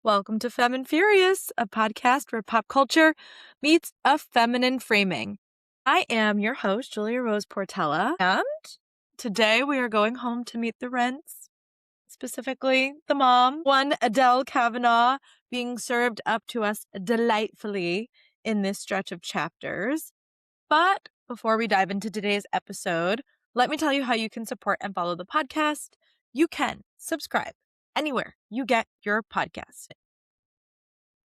Welcome to Femme and Furious, a podcast where pop culture meets a feminine framing. I am your host, Julia Rose Portella, and today we are going home to meet the Rents, specifically the mom, one Adele Kavanagh, being served up to us delightfully in this stretch of chapters. But before we dive into today's episode, let me tell you how you can support and follow the podcast. You can subscribe anywhere you get your podcast.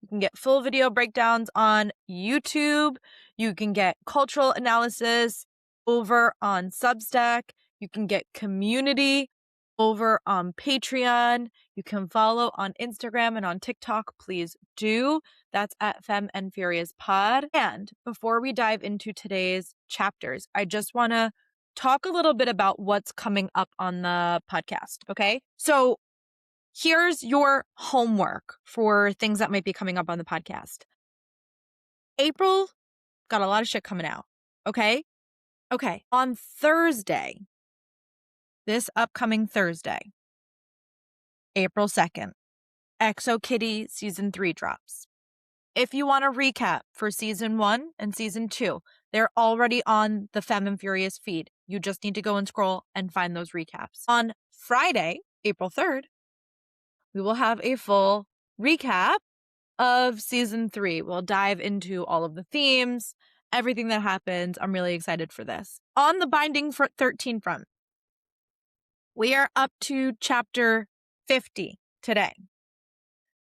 You can get full video breakdowns on YouTube. You can get cultural analysis over on Substack. You can get community over on Patreon. You can follow on Instagram and on TikTok. Please do. That's at Femme and Furious Pod. And before we dive into today's chapters, I just want to talk a little bit about what's coming up on the podcast. Okay. So here's your homework for things that might be coming up on the podcast. April got a lot of shit coming out. Okay. On Thursday, this upcoming Thursday, April 2nd, XO Season 3 drops. If you want a recap for Season 1 and Season 2, they're already on the Femme and Furious feed. You just need to go and scroll and find those recaps. On Friday, April 3rd, we will have a full recap of Season 3. We'll dive into all of the themes, everything that happens. I'm really excited for this. On the Binding 13 front, we are up to chapter 50 today.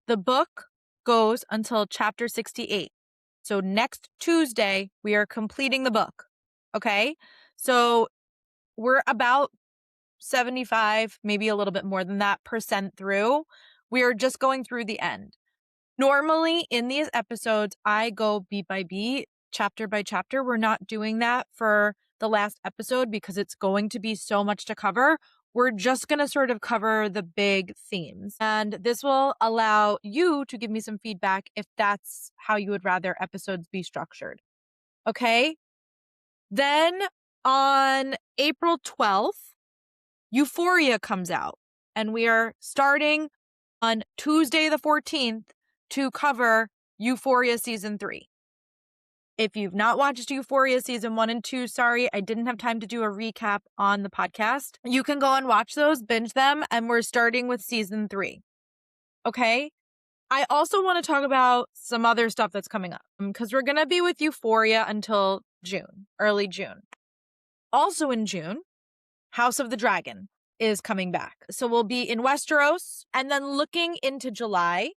The book goes until chapter 68. So next Tuesday, we are completing the book. Okay? So we're about 75, maybe a little bit more than that % through. We are just going through the end. Normally in these episodes, I go beat by beat, chapter by chapter. We're not doing that for the last episode because it's going to be so much to cover. We're just going to sort of cover the big themes. And this will allow you to give me some feedback if that's how you would rather episodes be structured. Okay? Then on April 12th, Euphoria comes out. And we are starting on Tuesday the 14th to cover Euphoria Season 3. If you've not watched Euphoria Season 1 and 2, sorry, I didn't have time to do a recap on the podcast. You can go and watch those, binge them, and we're starting with Season 3. Okay? I also want to talk about some other stuff that's coming up because we're going to be with Euphoria until June, early June. Also in June, House of the Dragon is coming back. So we'll be in Westeros, and then looking into July,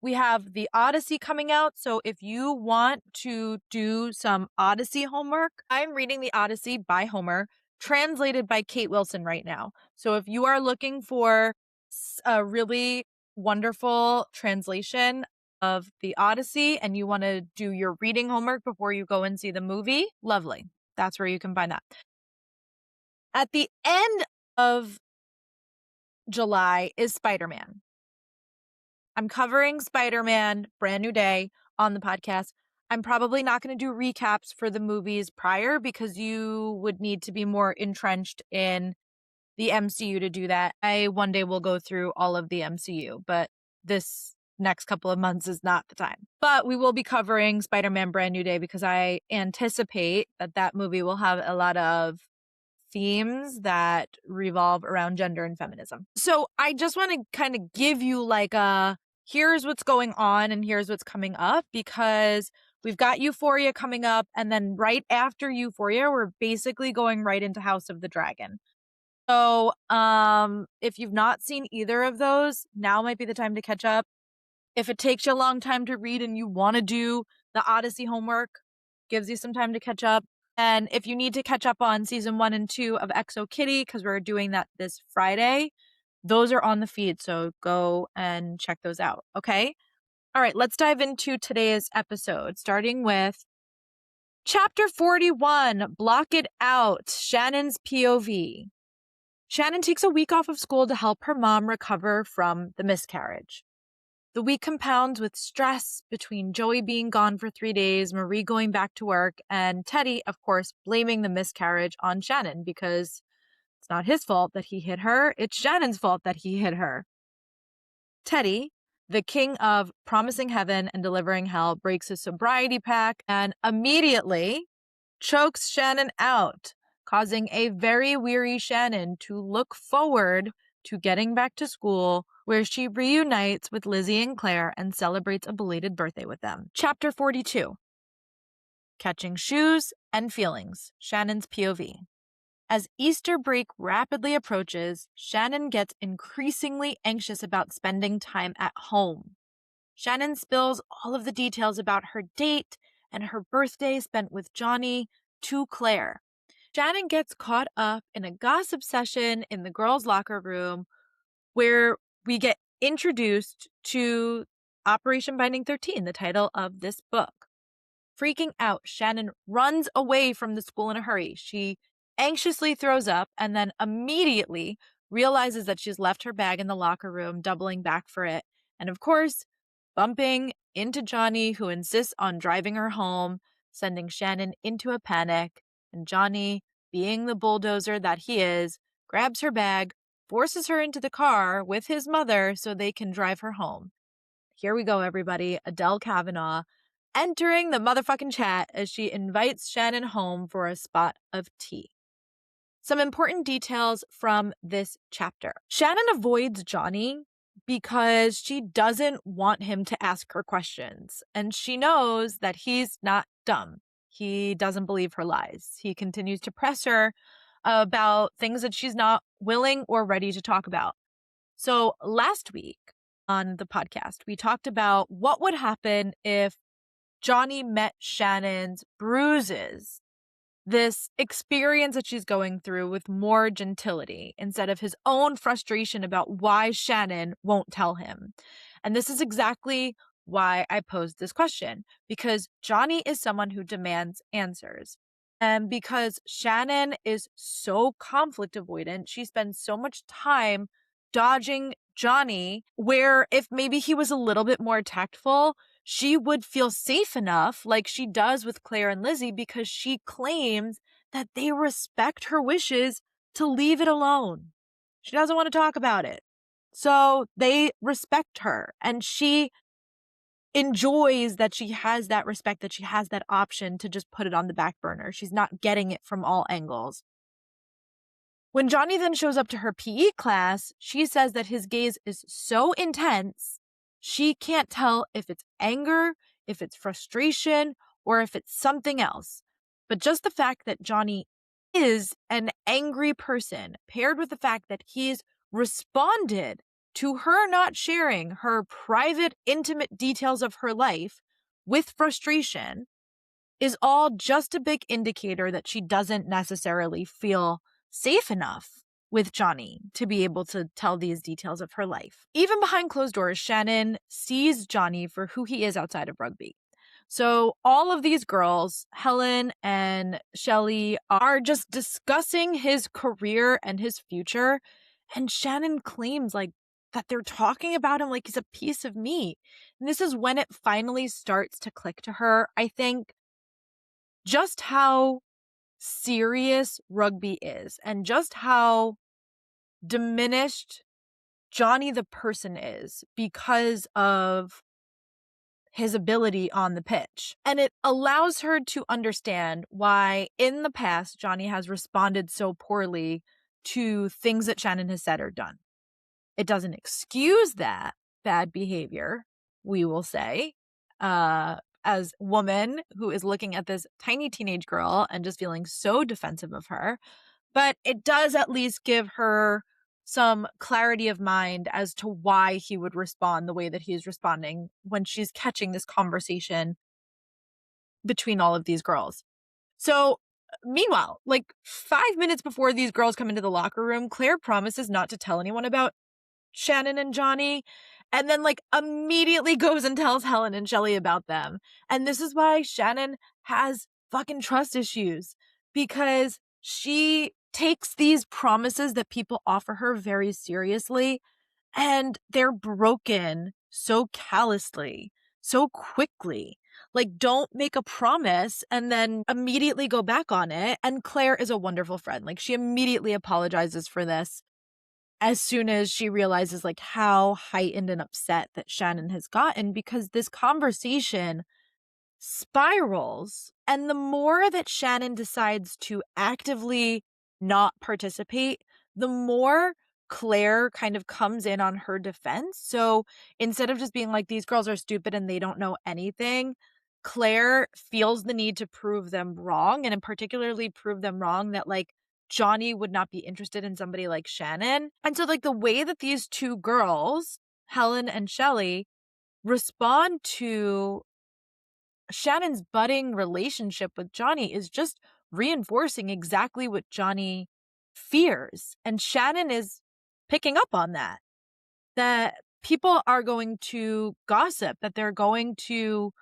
we have the Odyssey coming out. So if you want to do some Odyssey homework, I'm reading the Odyssey by Homer, translated by Kate Wilson right now. So if you are looking for a really wonderful translation of the Odyssey and you want to do your reading homework before you go and see the movie, lovely. That's where you can find that. At the end of July is Spider-Man. I'm covering Spider-Man, Brand New Day, on the podcast. I'm probably not going to do recaps for the movies prior because you would need to be more entrenched in the MCU to do that. I one day will go through all of the MCU, but this next couple of months is not the time. But we will be covering Spider-Man, Brand New Day because I anticipate that that movie will have a lot of themes that revolve around gender and feminism. So I just want to kind of give you like a here's what's going on and here's what's coming up because we've got Euphoria coming up, and then right after Euphoria, we're basically going right into House of the Dragon. So if you've not seen either of those, now might be the time to catch up. If it takes you a long time to read and you want to do the Odyssey homework, gives you some time to catch up. And if you need to catch up on Season 1 and 2 of XO because we're doing that this Friday, those are on the feed, so go and check those out, okay? All right, let's dive into today's episode, starting with Chapter 41, Block It Out, Shannon's POV. Shannon takes a week off of school to help her mom recover from the miscarriage. The week compounds with stress between Joey being gone for 3 days, Marie going back to work, and Teddy, of course, blaming the miscarriage on Shannon because it's not his fault that he hit her. It's Shannon's fault that he hit her. Teddy, The king of promising heaven and delivering hell breaks his sobriety pact and immediately chokes Shannon out, causing a very weary Shannon to look forward to getting back to school, where she reunites with Lizzie and Claire and celebrates a belated birthday with them. Chapter 42. Catching Shoes and Feelings, Shannon's POV. As Easter break rapidly approaches, Shannon gets increasingly anxious about spending time at home. Shannon spills all of the details about her date and her birthday spent with Johnny to Claire. Shannon gets caught up in a gossip session in the girls' locker room where we get introduced to Operation Binding 13, the title of this book. Freaking out, Shannon runs away from the school in a hurry. She anxiously throws up and then immediately realizes that she's left her bag in the locker room, doubling back for it. And of course, bumping into Johnny, who insists on driving her home, sending Shannon into a panic. And Johnny, being the bulldozer that he is, grabs her bag, forces her into the car with his mother so they can drive her home. Here we go, everybody. Adele Kavanagh entering the motherfucking chat as she invites Shannon home for a spot of tea. Some important details from this chapter. Shannon avoids Johnny because she doesn't want him to ask her questions, and she knows that he's not dumb. He doesn't believe her lies. He continues to press her about things that she's not willing or ready to talk about. So last week on the podcast, we talked about what would happen if Johnny met Shannon's bruises, this experience that she's going through, with more gentility instead of his own frustration about why Shannon won't tell him. And this is exactly why I posed this question, because Johnny is someone who demands answers. And because Shannon is so conflict avoidant, she spends so much time dodging Johnny, where if maybe he was a little bit more tactful, she would feel safe enough, like she does with Claire and Lizzie, because she claims that they respect her wishes to leave it alone. She doesn't want to talk about it. So they respect her, and she enjoys that she has that respect, that she has that option to just put it on the back burner. She's not getting it from all angles. When Johnny then shows up to her PE class, she says that his gaze is so intense, she can't tell if it's anger, if it's frustration, or if it's something else. But just the fact that Johnny is an angry person, paired with the fact that he's responded to her not sharing her private, intimate details of her life with frustration, is all just a big indicator that she doesn't necessarily feel safe enough with Johnny to be able to tell these details of her life. Even behind closed doors, Shannon sees Johnny for who he is outside of rugby. So all of these girls, Helen and Shelley, are just discussing his career and his future. And Shannon claims that they're talking about him like he's a piece of meat. And this is when it finally starts to click to her, I think, just how serious rugby is and just how diminished Johnny the person is because of his ability on the pitch. And it allows her to understand why in the past Johnny has responded so poorly to things that Shannon has said or done. It doesn't excuse that bad behavior, we will say, as a woman who is looking at this tiny teenage girl and just feeling so defensive of her. But it does at least give her some clarity of mind as to why he would respond the way that he's responding when she's catching this conversation between all of these girls. So meanwhile, 5 minutes before these girls come into the locker room, Claire promises not to tell anyone about Shannon and Johnny, and then immediately goes and tells Helen and Shelley about them. And this is why Shannon has fucking trust issues, because she takes these promises that people offer her very seriously, and they're broken so callously, so quickly. Don't make a promise and then immediately go back on it. And Claire is a wonderful friend. She immediately apologizes for this. as soon as she realizes like how heightened and upset that Shannon has gotten, because this conversation spirals. And the more that Shannon decides to actively not participate, the more Claire kind of comes in on her defense. So instead of just being like, these girls are stupid and they don't know anything, Claire feels the need to prove them wrong, and in particularly prove them wrong that like Johnny would not be interested in somebody like Shannon. And so like the way that these two girls, Helen and Shelley, respond to Shannon's budding relationship with Johnny is just reinforcing exactly what Johnny fears. And Shannon is picking up on that people are going to gossip, that they're going to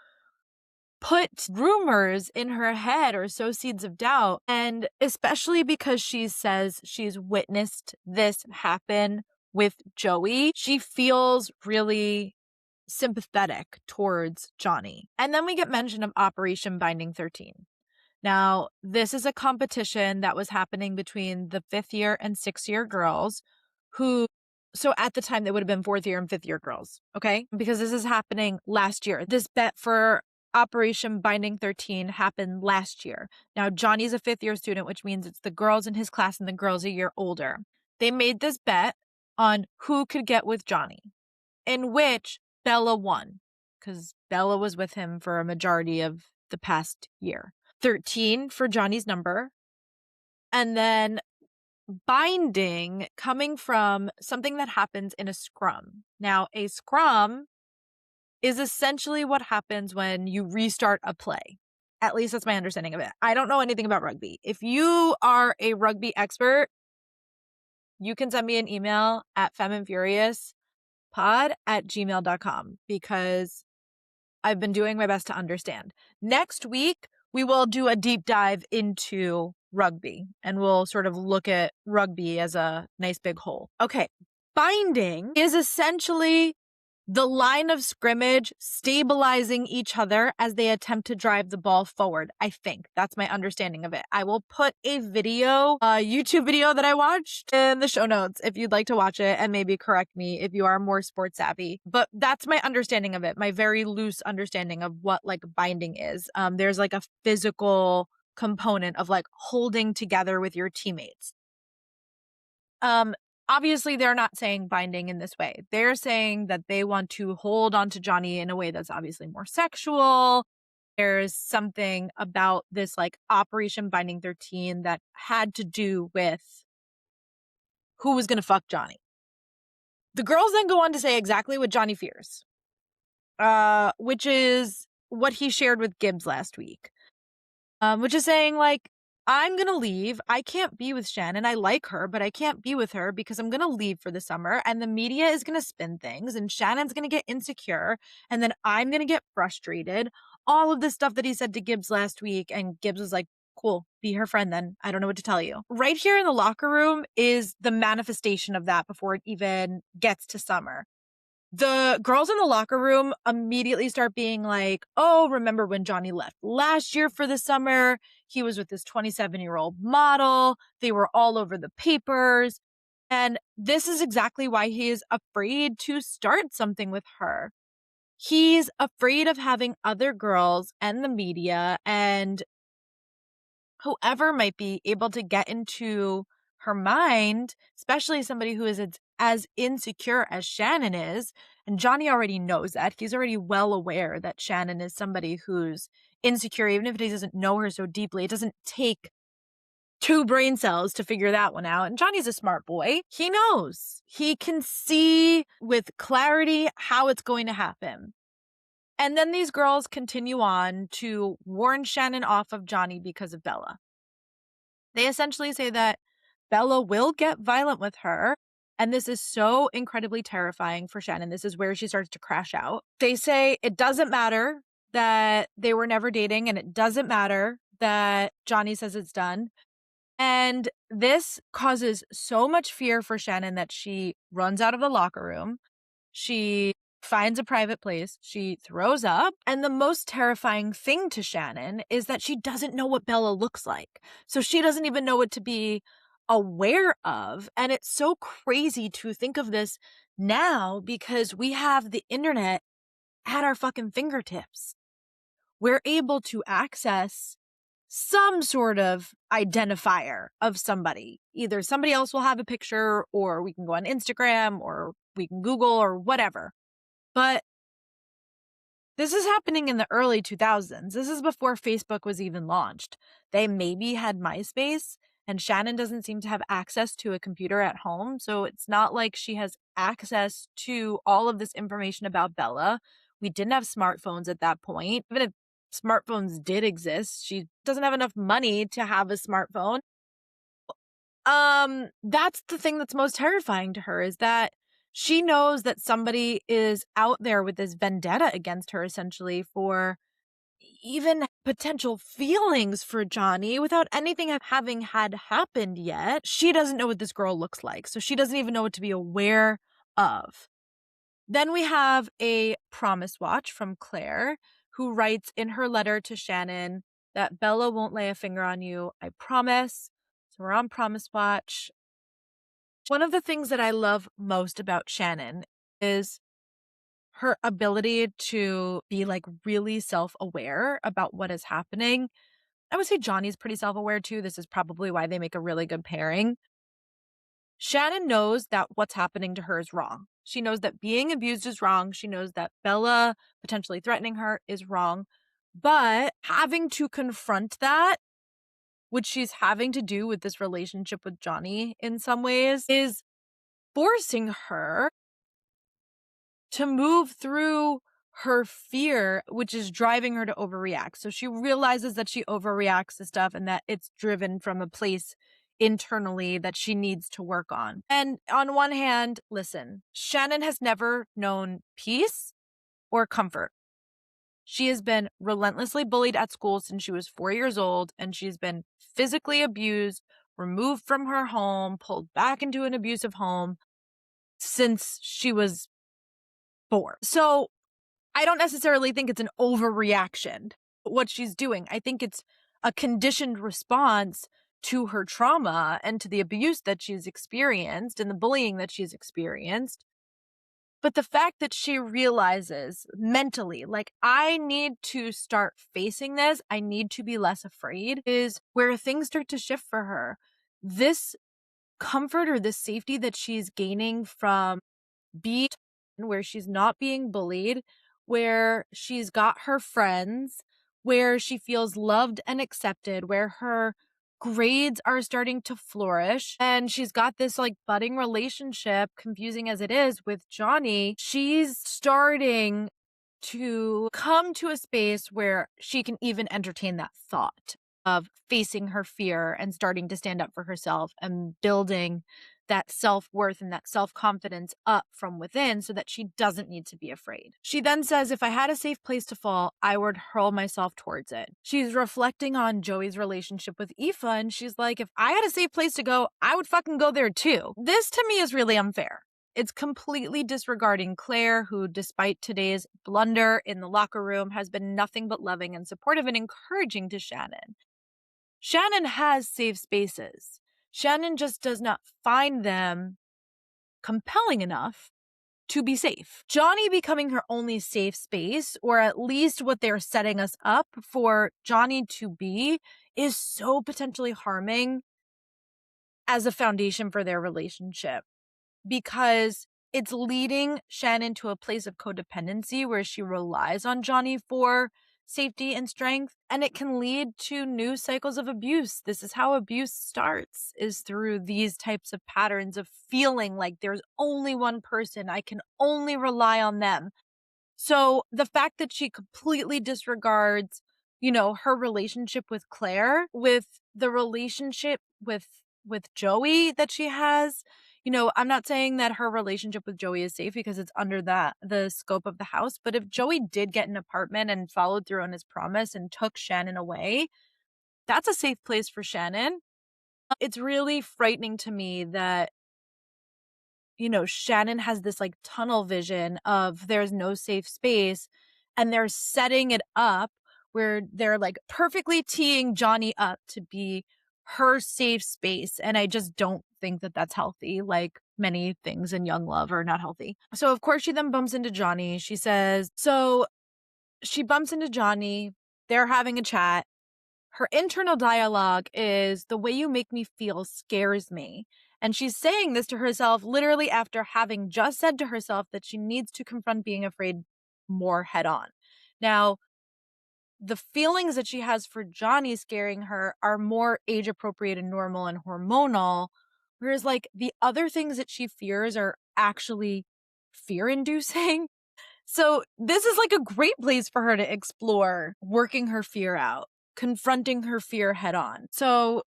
put rumors in her head or sow seeds of doubt. And especially because she says she's witnessed this happen with Joey, she feels really sympathetic towards Johnny. And then we get mention of Operation Binding 13. Now, this is a competition that was happening between the 5th year and 6th year girls who, so at the time they would have been 4th year and 5th year girls, okay? Because this is happening last year. This bet for Operation Binding 13 happened last year. Now, Johnny's a 5th year student, which means it's the girls in his class and the girls a year older. They made this bet on who could get with Johnny, in which Bella won, because Bella was with him for a majority of the past year. 13 for Johnny's number. And then binding coming from something that happens in a scrum. Now, a scrum is essentially what happens when you restart a play. At least that's my understanding of it. I don't know anything about rugby. If you are a rugby expert, you can send me an email at feminefuriouspod@gmail.com, because I've been doing my best to understand. Next week, we will do a deep dive into rugby, and we'll sort of look at rugby as a nice big whole. Okay, binding is essentially the line of scrimmage stabilizing each other as they attempt to drive the ball forward. I think that's my understanding of it. I will put a video, a YouTube video that I watched in the show notes if you'd like to watch it, and maybe correct me if you are more sports savvy. But that's my understanding of it, my very loose understanding of what like binding is. There's like a physical component of like holding together with your teammates. Obviously, they're not saying binding in this way. They're saying that they want to hold on to Johnny in a way that's obviously more sexual. There's something about this like Operation Binding 13 that had to do with who was going to fuck Johnny. The girls then go on to say exactly what Johnny fears, which is what he shared with Gibbs last week, which is saying like, I'm going to leave. I can't be with Shannon. I like her, but I can't be with her because I'm going to leave for the summer, and the media is going to spin things, and Shannon's going to get insecure, and then I'm going to get frustrated. All of this stuff that he said to Gibbs last week, and Gibbs was like, cool, be her friend then. I don't know what to tell you. Right here in the locker room is the manifestation of that before it even gets to summer. The girls in the locker room immediately start being like, oh, remember when Johnny left last year for the summer? He was with this 27-year-old model. They were all over the papers. And this is exactly why he is afraid to start something with her. He's afraid of having other girls and the media and whoever might be able to get into her mind, especially somebody who is as insecure as Shannon is. And Johnny already knows that. He's already well aware that Shannon is somebody who's insecure, even if he doesn't know her so deeply. It doesn't take 2 brain cells to figure that one out. And Johnny's a smart boy. He knows. He can see with clarity how it's going to happen. And then these girls continue on to warn Shannon off of Johnny because of Bella. They essentially say that Bella will get violent with her, and this is so incredibly terrifying for Shannon. This is where she starts to crash out. They say it doesn't matter that they were never dating, and it doesn't matter that Johnny says it's done. And this causes so much fear for Shannon that she runs out of the locker room. She finds a private place. She throws up. And the most terrifying thing to Shannon is that she doesn't know what Bella looks like. So she doesn't even know it to be aware of. And it's so crazy to think of this now because we have the internet at our fucking fingertips. We're able to access some sort of identifier of somebody. Either somebody else will have a picture, or we can go on Instagram, or we can Google, or whatever. But this is happening in the early 2000s. This is before Facebook was even launched. They maybe had MySpace, and Shannon doesn't seem to have access to a computer at home. So it's not like she has access to all of this information about Bella. We didn't have smartphones at that point. Even if smartphones did exist, she doesn't have enough money to have a smartphone. That's the thing that's most terrifying to her, is that she knows that somebody is out there with this vendetta against her, essentially, for even potential feelings for Johnny without anything having had happened yet. She doesn't know what this girl looks like, so she doesn't even know what to be aware of. Then we have a promise watch from Claire, who writes in her letter to Shannon that Bella won't lay a finger on you, I promise. So we're on promise watch. One of the things that I love most about Shannon is her ability to be like really self-aware about what is happening. I would say Johnny's pretty self-aware too. This is probably why they make a really good pairing. Shannon knows that what's happening to her is wrong. She knows that being abused is wrong. She knows that Bella potentially threatening her is wrong. But having to confront that, which she's having to do with this relationship with Johnny in some ways, is forcing her to move through her fear, which is driving her to overreact. So she realizes that she overreacts to stuff and that it's driven from a place internally that she needs to work on. And on one hand, listen, Shannon has never known peace or comfort. She has been relentlessly bullied at school since she was 4 years old, and she's been physically abused, removed from her home, pulled back into an abusive home since she was 4. So I don't necessarily think it's an overreaction, what she's doing. I think it's a conditioned response to her trauma and to the abuse that she's experienced and the bullying that she's experienced. But the fact that she realizes mentally, like, I need to start facing this, I need to be less afraid, is where things start to shift for her. This comfort or this safety that she's gaining from being where she's not being bullied, where she's got her friends, where she feels loved and accepted, where her grades are starting to flourish, and she's got this like budding relationship, confusing as it is, with Johnny. She's starting to come to a space where she can even entertain that thought of facing her fear and starting to stand up for herself and building that self-worth and that self-confidence up from within so that she doesn't need to be afraid. She then says, if I had a safe place to fall, I would hurl myself towards it. She's reflecting on Joey's relationship with Aoife, and she's like, if I had a safe place to go, I would fucking go there too. This to me is really unfair. It's completely disregarding Claire, who, despite today's blunder in the locker room, has been nothing but loving and supportive and encouraging to Shannon. Shannon has safe spaces. Shannon just does not find them compelling enough to be safe. Johnny becoming her only safe space, or at least what they're setting us up for Johnny to be, is so potentially harming as a foundation for their relationship, because it's leading Shannon to a place of codependency where she relies on Johnny for safety and strength, and it can lead to new cycles of abuse. This is how abuse starts, is through these types of patterns of feeling like there's only one person, I can only rely on them. So the fact that she completely disregards, her relationship with Claire, with the relationship with Joey that she has, I'm not saying that her relationship with Joey is safe because it's under the scope of the house. But if Joey did get an apartment and followed through on his promise and took Shannon away, that's a safe place for Shannon. It's really frightening to me that, Shannon has this like tunnel vision of there's no safe space, and they're setting it up where they're like perfectly teeing Johnny up to be her safe space. And I just don't think that that's healthy. Like many things in young love are not healthy. So, of course, she then bumps into Johnny. She says, so she bumps into Johnny. They're having a chat. Her internal dialogue is, the way you make me feel scares me. And she's saying this to herself literally after having just said to herself that she needs to confront being afraid more head on. Now, the feelings that she has for Johnny scaring her are more age appropriate and normal and hormonal, whereas like the other things that she fears are actually fear inducing. So this is like a great place for her to explore working her fear out, confronting her fear head on. So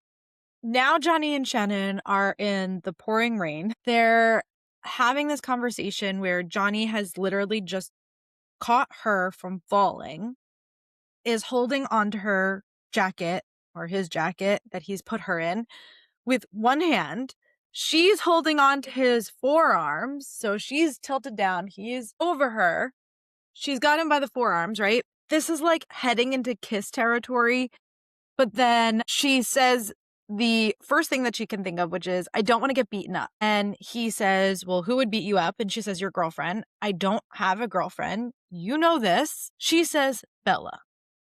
now Johnny and Shannon are in the pouring rain. They're having this conversation where Johnny has literally just caught her from falling, is holding onto her jacket or his jacket that he's put her in with one hand. She's holding on to his forearms. So she's tilted down. He's over her. She's got him by the forearms, right? This is like heading into kiss territory. But then she says the first thing that she can think of, which is, I don't want to get beaten up. And he says, well, who would beat you up? And she says, your girlfriend. I don't have a girlfriend. You know this. She says, Bella.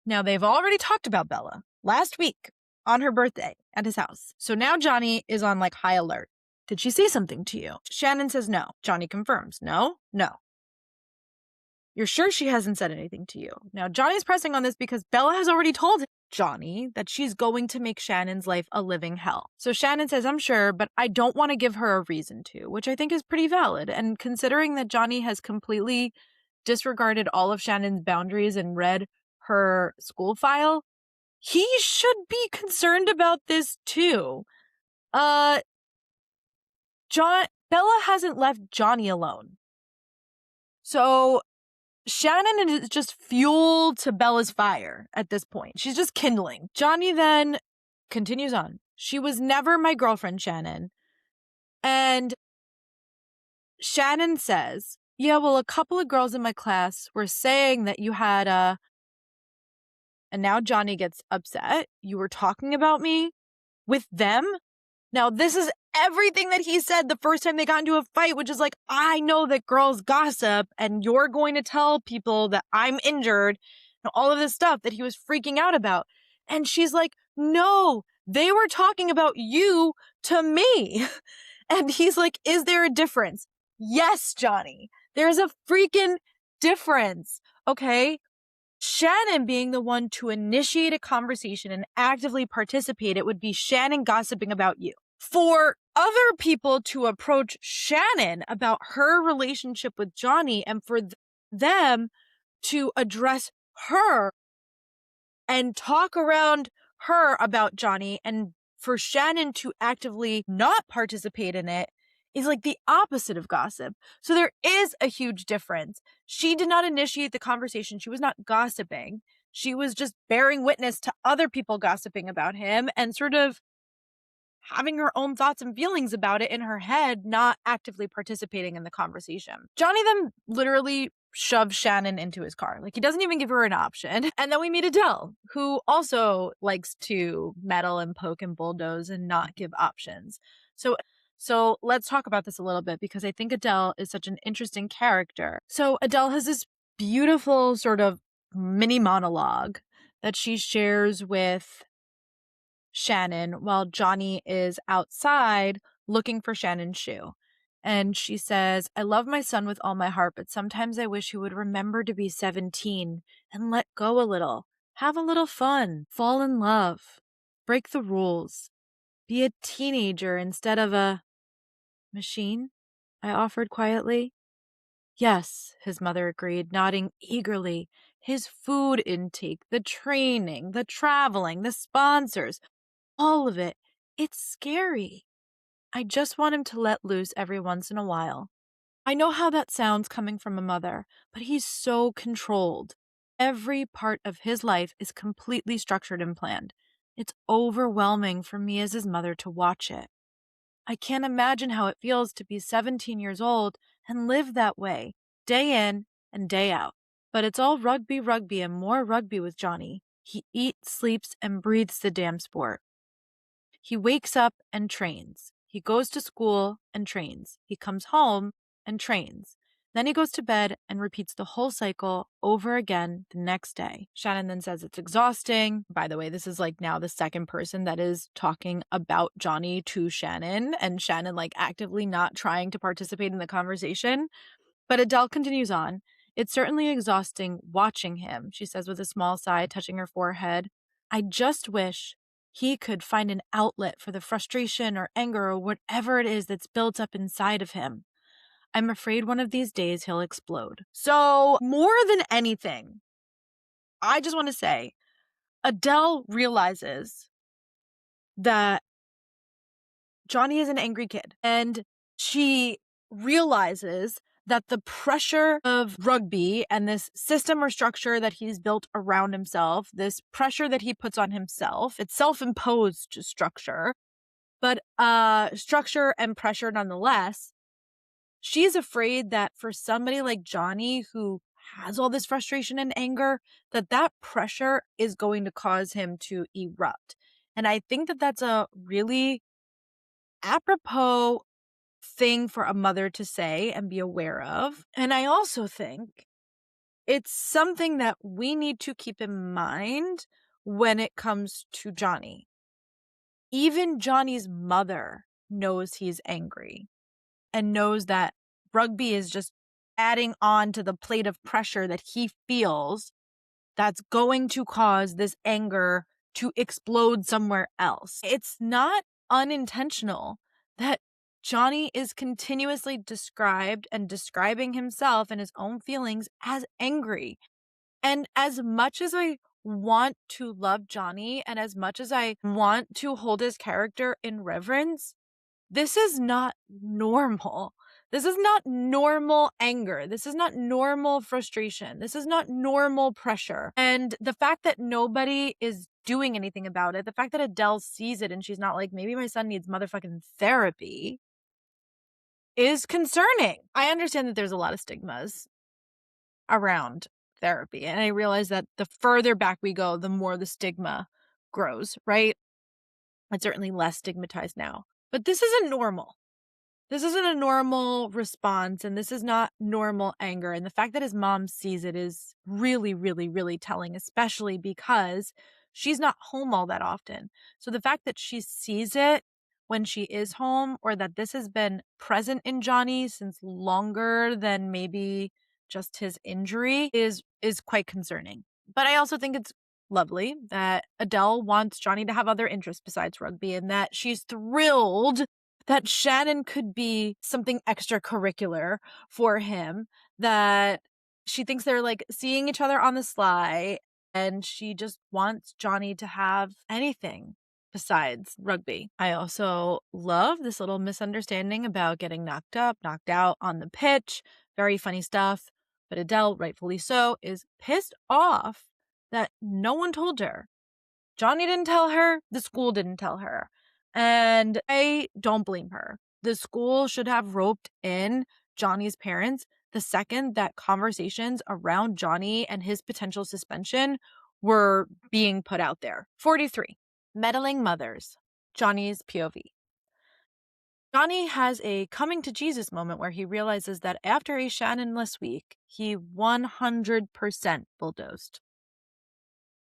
Now, they've already talked about Bella last week on her birthday at his house. So now Johnny is on like high alert. Did she say something to you? Shannon says no. Johnny confirms. No. You're sure she hasn't said anything to you? Now, Johnny's pressing on this because Bella has already told Johnny that she's going to make Shannon's life a living hell. So Shannon says, I'm sure, but I don't want to give her a reason to, which I think is pretty valid. And considering that Johnny has completely disregarded all of Shannon's boundaries and read her school file, he should be concerned about this too. Bella hasn't left Johnny alone. So Shannon is just fuel to Bella's fire at this point. She's just kindling. Johnny then continues on. She was never my girlfriend, Shannon. And Shannon says, yeah, well, a couple of girls in my class were saying that you had a... And now Johnny gets upset. You were talking about me with them? Now, this is everything that he said the first time they got into a fight, which is like, I know that girls gossip and you're going to tell people that I'm injured and all of this stuff that he was freaking out about. And she's like, no, they were talking about you to me. And he's like, is there a difference? Yes, Johnny, there's a freaking difference. Okay. Shannon being the one to initiate a conversation and actively participate, it would be Shannon gossiping about you. For other people to approach Shannon about her relationship with Johnny and for them to address her and talk around her about Johnny and for Shannon to actively not participate in it is like the opposite of gossip. So there is a huge difference. She did not initiate the conversation. She was not gossiping. She was just bearing witness to other people gossiping about him and sort of having her own thoughts and feelings about it in her head, not actively participating in the conversation. Johnny then literally shoves Shannon into his car. Like, he doesn't even give her an option. And then we meet Adele, who also likes to meddle and poke and bulldoze and not give options. So let's talk about this a little bit because I think Adele is such an interesting character. So Adele has this beautiful sort of mini monologue that she shares with Shannon while Johnny is outside looking for Shannon's shoe. And she says, I love my son with all my heart, but sometimes I wish he would remember to be 17 and let go a little, have a little fun, fall in love, break the rules, be a teenager instead of a machine, I offered quietly. Yes, his mother agreed, nodding eagerly. His food intake, the training, the traveling, the sponsors, all of it. It's scary. I just want him to let loose every once in a while. I know how that sounds coming from a mother, but he's so controlled. Every part of his life is completely structured and planned. It's overwhelming for me as his mother to watch it. I can't imagine how it feels to be 17 years old and live that way, day in and day out. But it's all rugby, and more rugby with Johnny. He eats, sleeps, and breathes the damn sport. He wakes up and trains. He goes to school and trains. He comes home and trains. Then he goes to bed and repeats the whole cycle over again the next day. Shannon then says it's exhausting. By the way, this is like now the second person that is talking about Johnny to Shannon, and Shannon like actively not trying to participate in the conversation. But Adele continues on. It's certainly exhausting watching him, she says with a small sigh, touching her forehead. I just wish he could find an outlet for the frustration or anger or whatever it is that's built up inside of him. I'm afraid one of these days he'll explode. So, more than anything, I just want to say, Adele realizes that Johnny is an angry kid. And she realizes that the pressure of rugby and this system or structure that he's built around himself, this pressure that he puts on himself, it's self-imposed structure, but structure and pressure nonetheless. She's afraid that for somebody like Johnny, who has all this frustration and anger, that pressure is going to cause him to erupt. And I think that that's a really apropos thing for a mother to say and be aware of. And I also think it's something that we need to keep in mind when it comes to Johnny. Even Johnny's mother knows he's angry and knows that rugby is just adding on to the plate of pressure that he feels that's going to cause this anger to explode somewhere else. It's not unintentional that Johnny is continuously described and describing himself and his own feelings as angry. And as much as I want to love Johnny and as much as I want to hold his character in reverence, this is not normal. This is not normal anger. This is not normal frustration. This is not normal pressure. And the fact that nobody is doing anything about it, the fact that Adele sees it and she's not like, maybe my son needs motherfucking therapy, is concerning. I understand that there's a lot of stigmas around therapy. And I realize that the further back we go, the more the stigma grows, right? It's certainly less stigmatized now. But this isn't normal. This isn't a normal response, and this is not normal anger. And the fact that his mom sees it is really, really, really telling, especially because she's not home all that often. So the fact that she sees it when she is home, or that this has been present in Johnny since longer than maybe just his injury, is quite concerning. But I also think it's lovely that Adele wants Johnny to have other interests besides rugby, and that she's thrilled that Shannon could be something extracurricular for him, that she thinks they're like seeing each other on the sly, and she just wants Johnny to have anything besides rugby. I also love this little misunderstanding about getting knocked up, knocked out on the pitch. Very funny stuff. But Adele, rightfully so, is pissed off that no one told her. Johnny didn't tell her. The school didn't tell her. And I don't blame her. The school should have roped in Johnny's parents the second that conversations around Johnny and his potential suspension were being put out there. 43. Meddling mothers. Johnny's POV. Johnny has a coming to Jesus moment where he realizes that after a Shannonless week, he 100% bulldozed.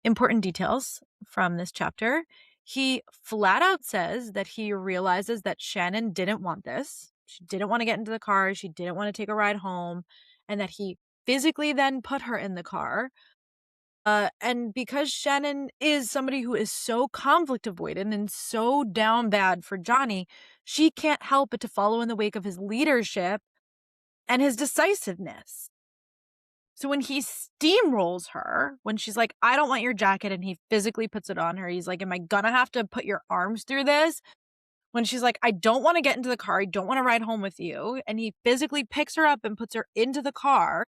Important details from this chapter. He flat out says that he realizes that Shannon didn't want this. She didn't want to get into the car. She didn't want to take a ride home. And that he physically then put her in the car. And because Shannon is somebody who is so conflict avoidant and so down bad for Johnny, she can't help but to follow in the wake of his leadership and his decisiveness. So when he steamrolls her, when she's like, I don't want your jacket, and he physically puts it on her, he's like, am I gonna have to put your arms through this? When she's like, I don't want to get into the car, I don't want to ride home with you, and he physically picks her up and puts her into the car,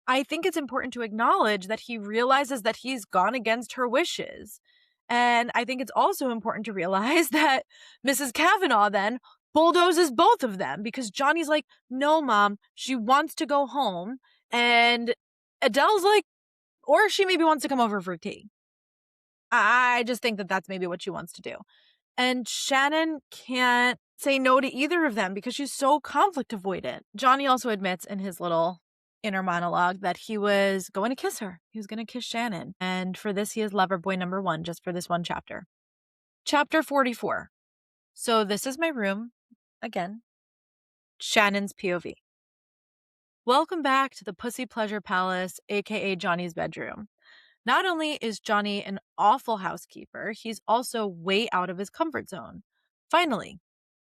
I think it's important to acknowledge that he realizes that he's gone against her wishes. And I think it's also important to realize that Mrs. Kavanagh then bulldozes both of them, because Johnny's like, no, Mom, she wants to go home. And Adele's like, or she maybe wants to come over for tea. I just think that that's maybe what she wants to do. And Shannon can't say no to either of them because she's so conflict avoidant. Johnny also admits in his little inner monologue that he was going to kiss her. He was going to kiss Shannon. And for this, he is lover boy number 1, just for this one chapter. Chapter 44. So this is my room. Again, Shannon's POV. Welcome back to the Pussy Pleasure Palace, aka Johnny's bedroom. Not only is Johnny an awful housekeeper, he's also way out of his comfort zone. Finally,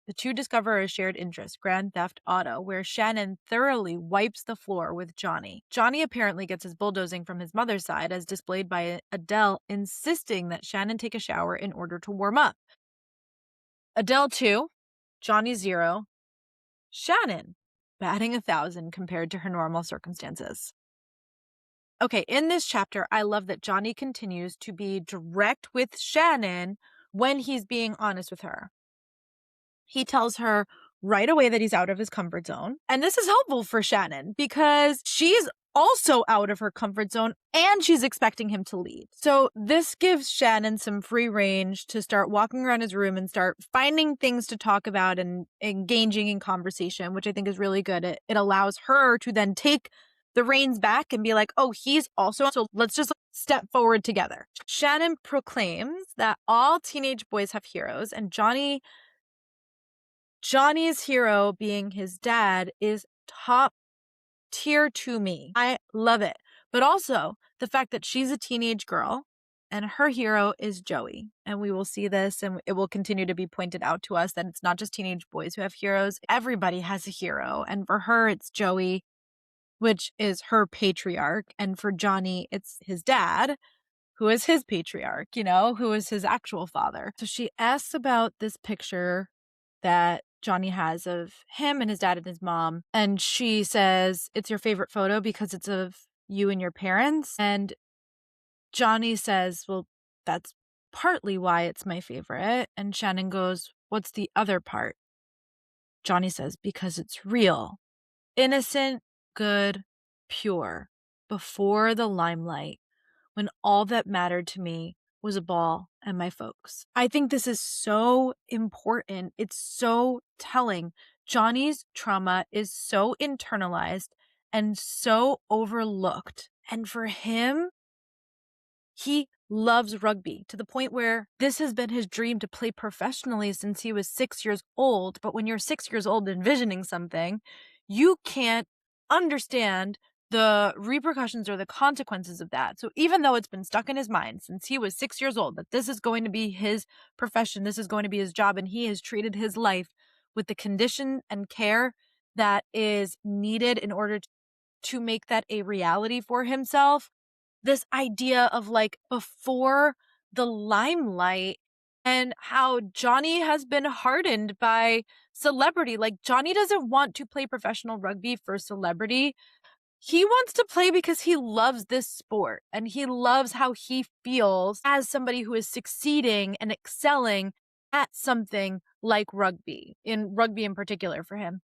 the two discover a shared interest, Grand Theft Auto, where Shannon thoroughly wipes the floor with Johnny. Johnny apparently gets his bulldozing from his mother's side, as displayed by Adele insisting that Shannon take a shower in order to warm up. Adele 2, Johnny 0, Shannon batting 1,000 compared to her normal circumstances. Okay, in this chapter, I love that Johnny continues to be direct with Shannon when he's being honest with her. He tells her right away that he's out of his comfort zone. And this is helpful for Shannon because she's also out of her comfort zone and she's expecting him to lead. So this gives Shannon some free range to start walking around his room and start finding things to talk about and engaging in conversation, which I think is really good. It allows her to then take the reins back and be like, oh, he's also, so let's just step forward together. Shannon proclaims that all teenage boys have heroes, and Johnny's hero, being his dad, is top tier to me. I love it. But also the fact that she's a teenage girl and her hero is Joey. And we will see this and it will continue to be pointed out to us that it's not just teenage boys who have heroes. Everybody has a hero. And for her, it's Joey, which is her patriarch. And for Johnny, it's his dad, who is his patriarch, who is his actual father. So she asks about this picture that Johnny has of him and his dad and his mom. And she says, it's your favorite photo because it's of you and your parents. And Johnny says, well, that's partly why it's my favorite. And Shannon goes, what's the other part? Johnny says, because it's real, innocent, good, pure, before the limelight, when all that mattered to me was a ball and my folks. I think this is so important. It's so telling. Johnny's trauma is so internalized and so overlooked. And for him, he loves rugby to the point where this has been his dream to play professionally since he was 6 years old. But when you're 6 years old envisioning something, you can't understand the repercussions or the consequences of that. So even though it's been stuck in his mind since he was 6 years old, that this is going to be his profession, this is going to be his job, and he has treated his life with the condition and care that is needed in order to make that a reality for himself. This idea of like before the limelight and how Johnny has been hardened by celebrity. Like Johnny doesn't want to play professional rugby for celebrity. He wants to play because he loves this sport and he loves how he feels as somebody who is succeeding and excelling at something like rugby in particular for him.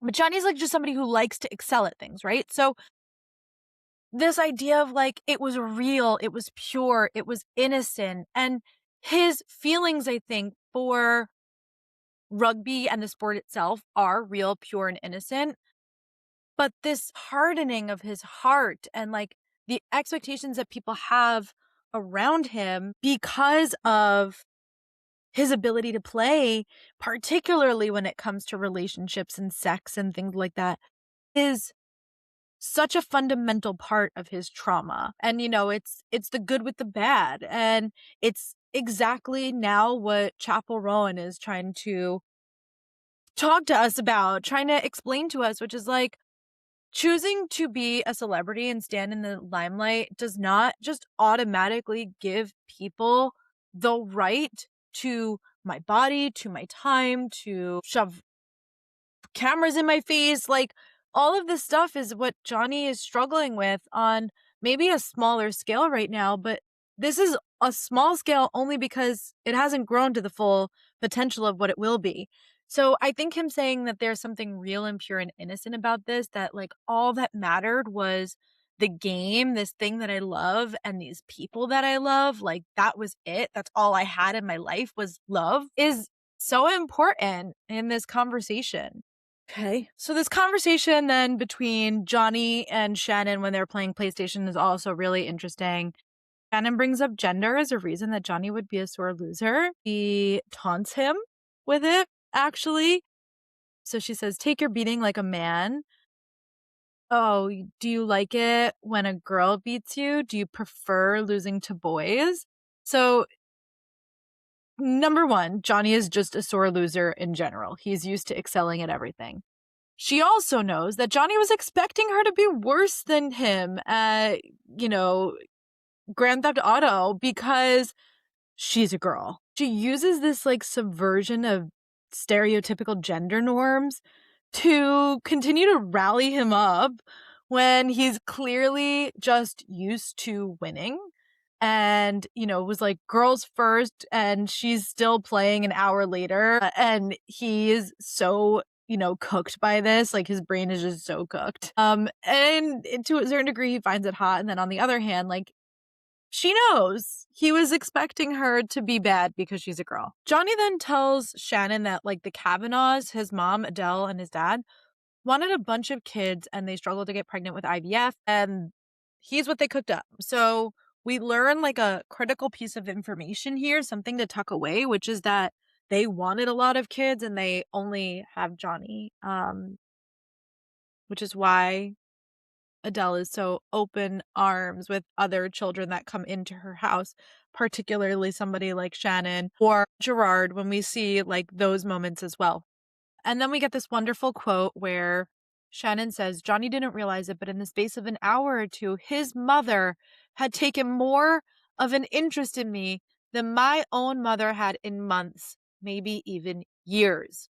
But Johnny's like just somebody who likes to excel at things, right? So this idea of like, it was real, it was pure, it was innocent. And his feelings, I think, for rugby and the sport itself are real, pure, and innocent. But this hardening of his heart and like the expectations that people have around him because of his ability to play, particularly when it comes to relationships and sex and things like that, is such a fundamental part of his trauma. And, it's the good with the bad. And it's exactly now what Chapel Rowan is trying to talk to us about, trying to explain to us, which is like, choosing to be a celebrity and stand in the limelight does not just automatically give people the right to my body, to my time, to shove cameras in my face. Like all of this stuff is what Johnny is struggling with on maybe a smaller scale right now, but this is a small scale only because it hasn't grown to the full potential of what it will be. So I think him saying that there's something real and pure and innocent about this, that like all that mattered was the game, this thing that I love, and these people that I love, like that was it. That's all I had in my life was love, is so important in this conversation. Okay. So this conversation then between Johnny and Shannon when they're playing PlayStation is also really interesting. Shannon brings up gender as a reason that Johnny would be a sore loser. He taunts him with it, actually. So she says, take your beating like a man. Oh, do you like it when a girl beats you? Do you prefer losing to boys? So, number one, Johnny is just a sore loser in general. He's used to excelling at everything. She also knows that Johnny was expecting her to be worse than him at, Grand Theft Auto because she's a girl. She uses this like subversion of stereotypical gender norms to continue to rally him up when he's clearly just used to winning and, was like girls first and she's still playing an hour later. And he is so, cooked by this. Like his brain is just so cooked. And to a certain degree, he finds it hot. And then on the other hand, like, she knows he was expecting her to be bad because she's a girl. Johnny then tells Shannon that, like, the Kavanaghs, his mom, Adele, and his dad, wanted a bunch of kids and they struggled to get pregnant with IVF, and he's what they cooked up. So we learn, like, a critical piece of information here, something to tuck away, which is that they wanted a lot of kids and they only have Johnny, which is why Adele is so open arms with other children that come into her house, particularly somebody like Shannon or Gerard, when we see like those moments as well. And then we get this wonderful quote where Shannon says, Johnny didn't realize it, but in the space of an hour or two, his mother had taken more of an interest in me than my own mother had in months, maybe even years.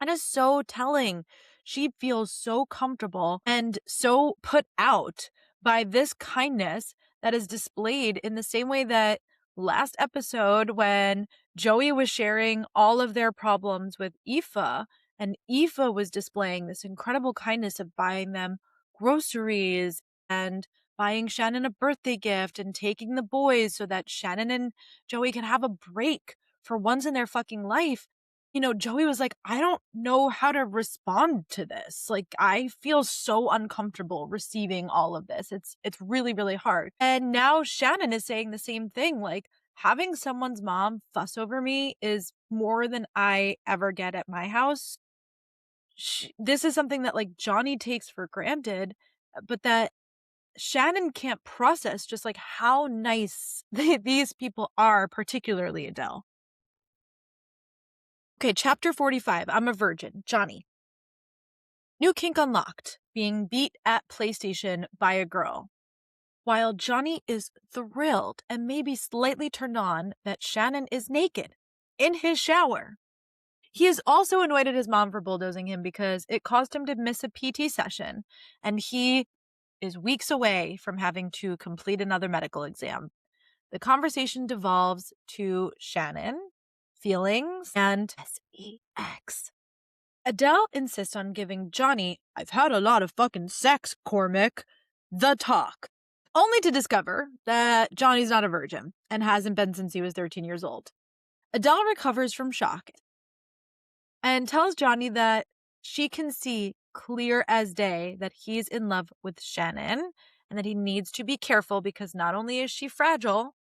And is so telling. She feels so comfortable and so put out by this kindness that is displayed in the same way that last episode when Joey was sharing all of their problems with Aoife, and Aoife was displaying this incredible kindness of buying them groceries and buying Shannon a birthday gift and taking the boys so that Shannon and Joey can have a break for once in their fucking life. Joey was like, I don't know how to respond to this. Like, I feel so uncomfortable receiving all of this. It's really, really hard. And now Shannon is saying the same thing. Like, having someone's mom fuss over me is more than I ever get at my house. This is something that like Johnny takes for granted, but that Shannon can't process just like how nice these people are, particularly Adele. Okay, chapter 45. I'm a virgin. Johnny. New kink unlocked. Being beat at PlayStation by a girl. While Johnny is thrilled and maybe slightly turned on that Shannon is naked in his shower. He has also annoyed at his mom for bulldozing him because it caused him to miss a PT session, and he is weeks away from having to complete another medical exam. The conversation devolves to Shannon, feelings, and sex. Adele insists on giving Johnny, I've had a lot of fucking sex, Cormac, the talk. Only to discover that Johnny's not a virgin and hasn't been since he was 13 years old. Adele recovers from shock and tells Johnny that she can see clear as day that he's in love with Shannon and that he needs to be careful because not only is she fragile,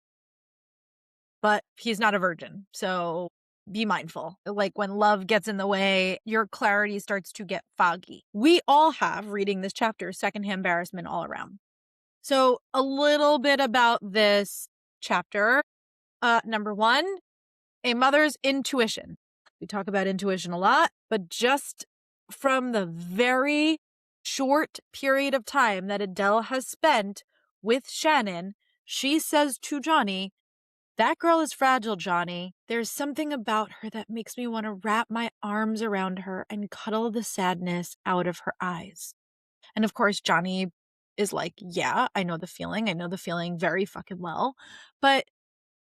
but he's not a virgin. So be mindful. Like when love gets in the way, your clarity starts to get foggy. We all have, reading this chapter, secondhand embarrassment all around. So a little bit about this chapter. Number one, a mother's intuition. We talk about intuition a lot, but just from the very short period of time that Adele has spent with Shannon, she says to Johnny, that girl is fragile, Johnny. There's something about her that makes me want to wrap my arms around her and cuddle the sadness out of her eyes. And of course, Johnny is like, yeah, I know the feeling. I know the feeling very fucking well. But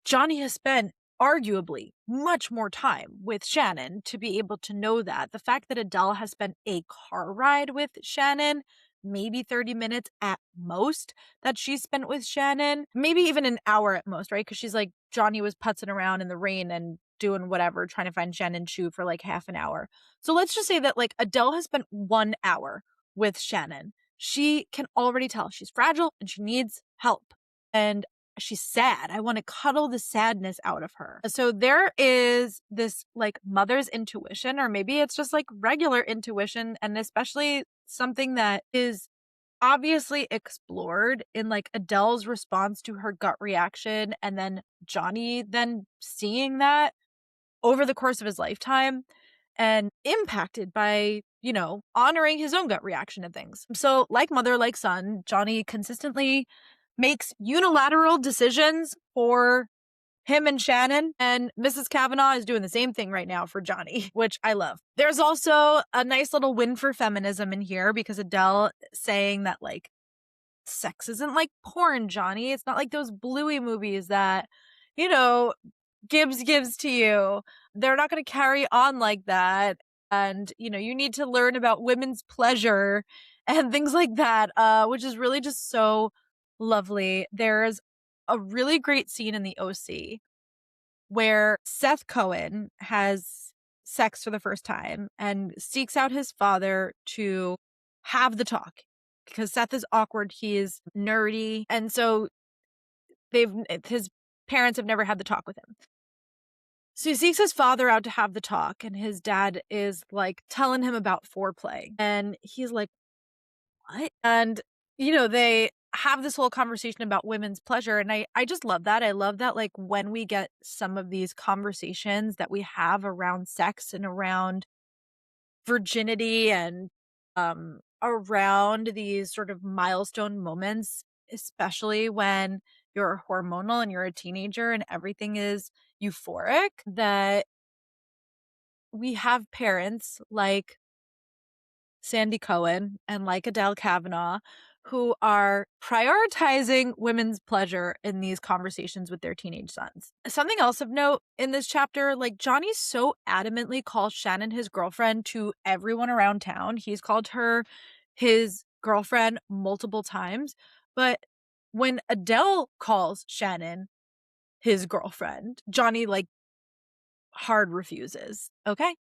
Johnny has spent arguably much more time with Shannon to be able to know that. The fact that Adele has spent a car ride with Shannon maybe 30 minutes at most that she spent with Shannon. Maybe even an hour at most, right? Because she's like, Johnny was putzing around in the rain and doing whatever, trying to find Shannon Chu for like half an hour. So let's just say that like Adele has spent 1 hour with Shannon. She can already tell she's fragile and she needs help. And she's sad. I want to cuddle the sadness out of her. So there is this like mother's intuition, or maybe it's just like regular intuition, and especially something that is obviously explored in like Adele's response to her gut reaction, and then Johnny then seeing that over the course of his lifetime and impacted by, honoring his own gut reaction to things. So, like mother, like son, Johnny consistently makes unilateral decisions for him and Shannon, and Mrs. Kavanagh is doing the same thing right now for Johnny, which I love. There's also a nice little win for feminism in here because Adele saying that, like, sex isn't like porn, Johnny. It's not like those Bluey movies that, you know, Gibbs gives to you. They're not going to carry on like that. And, you need to learn about women's pleasure and things like that, which is really just so lovely. There's a really great scene in the OC where Seth Cohen has sex for the first time and seeks out his father to have the talk because Seth is awkward. He is nerdy. And so his parents have never had the talk with him. So he seeks his father out to have the talk, and his dad is like telling him about foreplay. And he's like, what? And, they have this whole conversation about women's pleasure. And I just love that. I love that, like, when we get some of these conversations that we have around sex and around virginity and around these sort of milestone moments, especially when you're hormonal and you're a teenager and everything is euphoric, that we have parents like Sandy Cohen and like Adele Kavanagh who are prioritizing women's pleasure in these conversations with their teenage sons. Something else of note in this chapter, like Johnny so adamantly calls Shannon his girlfriend to everyone around town. He's called her his girlfriend multiple times. But when Adele calls Shannon his girlfriend, Johnny like hard refuses. Okay.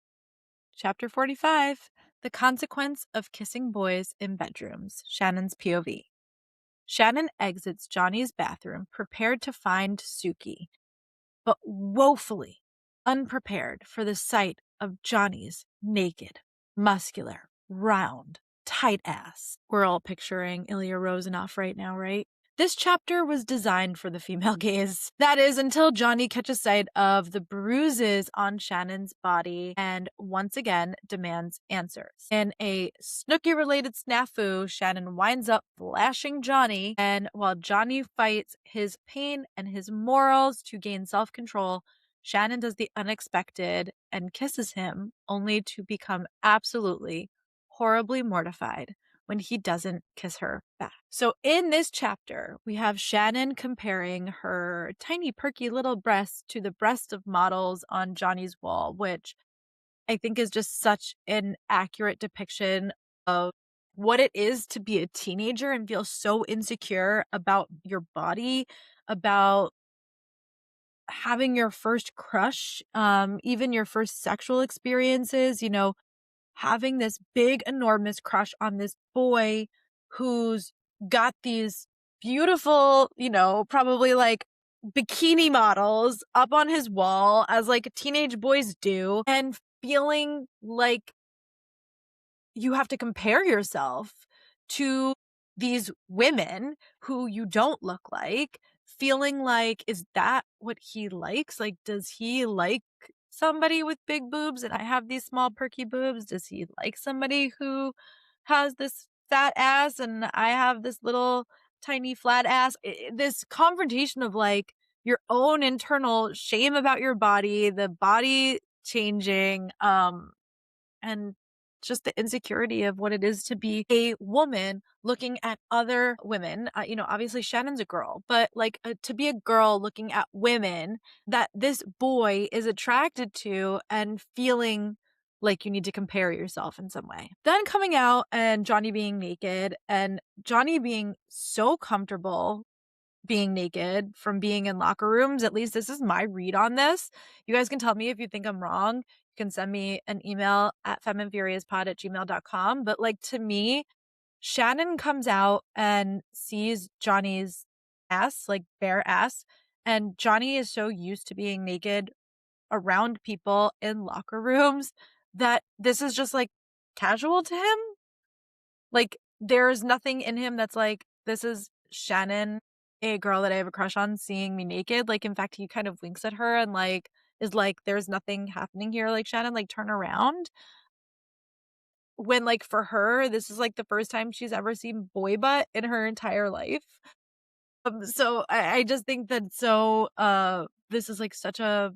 Chapter 45. The consequence of kissing boys in bedrooms. Shannon's POV. Shannon exits Johnny's bathroom, prepared to find Suki, but woefully unprepared for the sight of Johnny's naked, muscular, round, tight ass. We're all picturing Ilya Rozanov right now, right? This chapter was designed for the female gaze. That is, until Johnny catches sight of the bruises on Shannon's body and once again demands answers. In a Snooki-related snafu, Shannon winds up flashing Johnny, and while Johnny fights his pain and his morals to gain self-control, Shannon does the unexpected and kisses him, only to become absolutely, horribly mortified when he doesn't kiss her back. So in this chapter, we have Shannon comparing her tiny, perky little breasts to the breasts of models on Johnny's wall, which I think is just such an accurate depiction of what it is to be a teenager and feel so insecure about your body, about having your first crush, even your first sexual experiences, having this big, enormous crush on this boy who's got these beautiful, probably like bikini models up on his wall as like teenage boys do, and feeling like you have to compare yourself to these women who you don't look like, feeling like, is that what he likes? Like, does he like somebody with big boobs and I have these small perky boobs? Does he like somebody who has this fat ass and I have this little tiny flat ass? This confrontation of like your own internal shame about your body, the body changing, and just the insecurity of what it is to be a woman looking at other women. Obviously Shannon's a girl, but like to be a girl looking at women that this boy is attracted to and feeling like you need to compare yourself in some way. Then coming out and Johnny being naked and Johnny being so comfortable being naked from being in locker rooms. At least this is my read on this. You guys can tell me if you think I'm wrong. You can send me an email at femininefuriouspod@gmail.com. But like, to me, Shannon comes out and sees Johnny's ass, like bare ass. And Johnny is so used to being naked around people in locker rooms that this is just like casual to him. Like, there's nothing in him that's like, this is Shannon, a girl that I have a crush on, seeing me naked. Like, in fact, he kind of winks at her and like is like, there's nothing happening here. Like, Shannon, like, turn around. When like for her, this is like the first time she's ever seen boy butt in her entire life. So I just think that this is like such a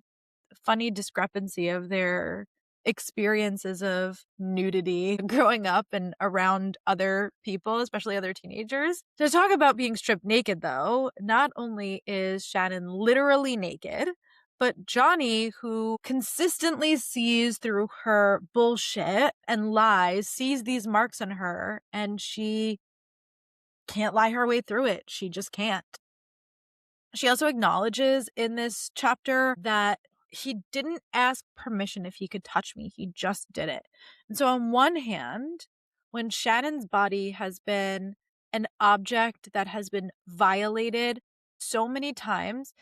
funny discrepancy of their experiences of nudity growing up and around other people, especially other teenagers. To talk about being stripped naked, though, not only is Shannon literally naked, but Johnny, who consistently sees through her bullshit and lies, sees these marks on her, and she can't lie her way through it. She just can't. She also acknowledges in this chapter that he didn't ask permission if he could touch me. He just did it. And so on one hand, when Shannon's body has been an object that has been violated so many times,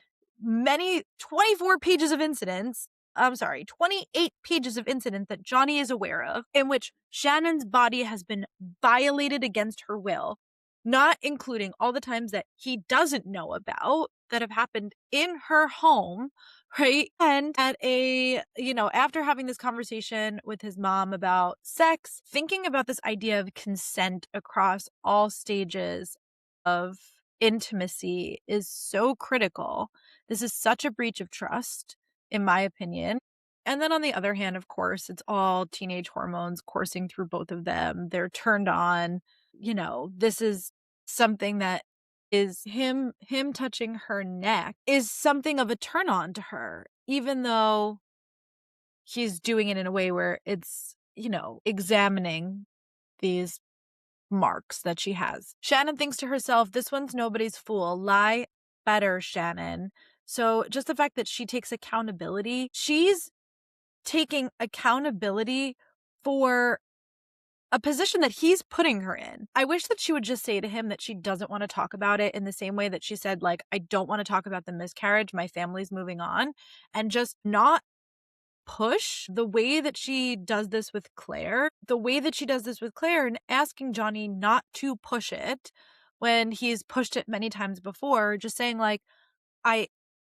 24 pages of incidents, 28 pages of incidents that Johnny is aware of, in which Shannon's body has been violated against her will, not including all the times that he doesn't know about that have happened in her home, right? And after having this conversation with his mom about sex, thinking about this idea of consent across all stages of intimacy is so critical. This is such a breach of trust, in my opinion. And then on the other hand, of course, it's all teenage hormones coursing through both of them. They're turned on. This is something that is him touching her neck is something of a turn on to her, even though he's doing it in a way where it's, examining these marks that she has. Shannon thinks to herself, this one's nobody's fool. Lie better, Shannon. So just the fact that she takes accountability, she's taking accountability for a position that he's putting her in. I wish that she would just say to him that she doesn't want to talk about it in the same way that she said, like, I don't want to talk about the miscarriage. My family's moving on, and just not push the way that she does this with Claire, and asking Johnny not to push it when he's pushed it many times before, just saying like,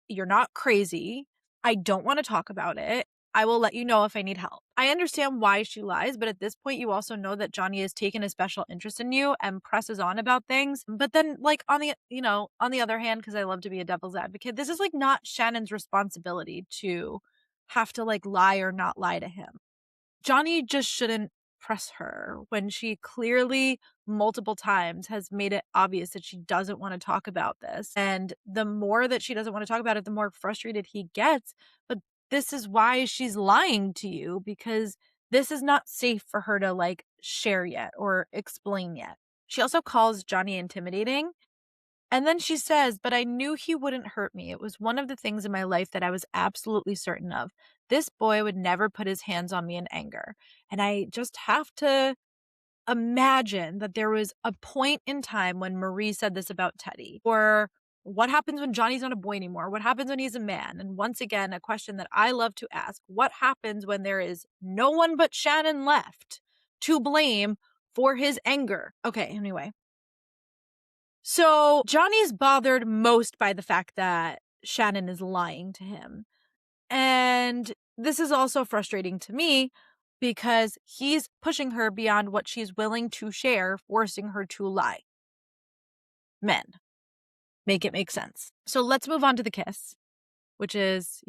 you're not crazy. I don't want to talk about it. I will let you know if I need help. I understand why she lies, but at this point you also know that Johnny has taken a special interest in you and presses on about things. But then like on the other hand, because I love to be a devil's advocate, this is like not Shannon's responsibility to have to like lie or not lie to him. Johnny just shouldn't press her when she clearly multiple times has made it obvious that she doesn't want to talk about this. And the more that she doesn't want to talk about it, the more frustrated he gets. But this is why she's lying to you, because this is not safe for her to like share yet or explain yet. She also calls Johnny intimidating. And then she says, but I knew he wouldn't hurt me. It was one of the things in my life that I was absolutely certain of. This boy would never put his hands on me in anger. And I just have to imagine that there was a point in time when Marie said this about Teddy. Or what happens when Johnny's not a boy anymore? What happens when he's a man? And once again, a question that I love to ask. What happens when there is no one but Shannon left to blame for his anger? Okay, anyway. So Johnny's bothered most by the fact that Shannon is lying to him. And this is also frustrating to me because he's pushing her beyond what she's willing to share, forcing her to lie. Men, make it make sense. So let's move on to the kiss, which is,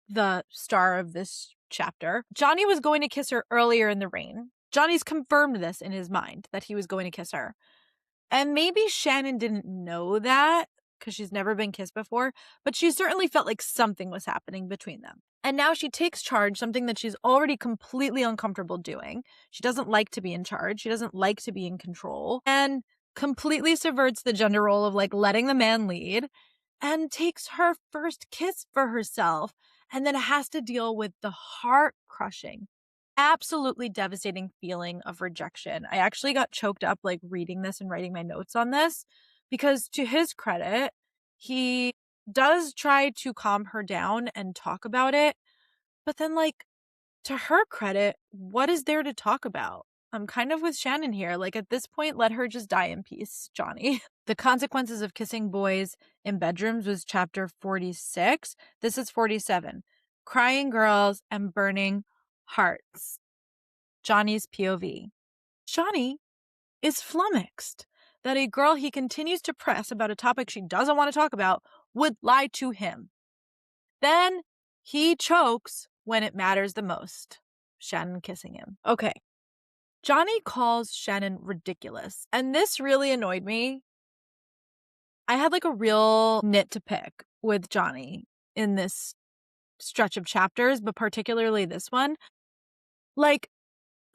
the star of this chapter. Johnny was going to kiss her earlier in the rain. Johnny's confirmed this in his mind that he was going to kiss her. And maybe Shannon didn't know that because she's never been kissed before, but she certainly felt like something was happening between them. And now she takes charge, something that she's already completely uncomfortable doing. She doesn't like to be in charge. She doesn't like to be in control, and completely subverts the gender role of like letting the man lead, and takes her first kiss for herself, and then has to deal with the heart crushing, absolutely devastating feeling of rejection. I actually got choked up like reading this and writing my notes on this, because to his credit, he does try to calm her down and talk about it. But then, like, to her credit, what is there to talk about? I'm kind of with Shannon here. Like, at this point, let her just die in peace, Johnny. The consequences of kissing boys in bedrooms was chapter 46. This is 47. Crying girls and burning hearts. Johnny's POV. Johnny is flummoxed that a girl he continues to press about a topic she doesn't want to talk about would lie to him. Then he chokes when it matters the most. Shannon kissing him. Okay. Johnny calls Shannon ridiculous, and this really annoyed me. I had like a real nit to pick with Johnny in this stretch of chapters, but particularly this one. Like,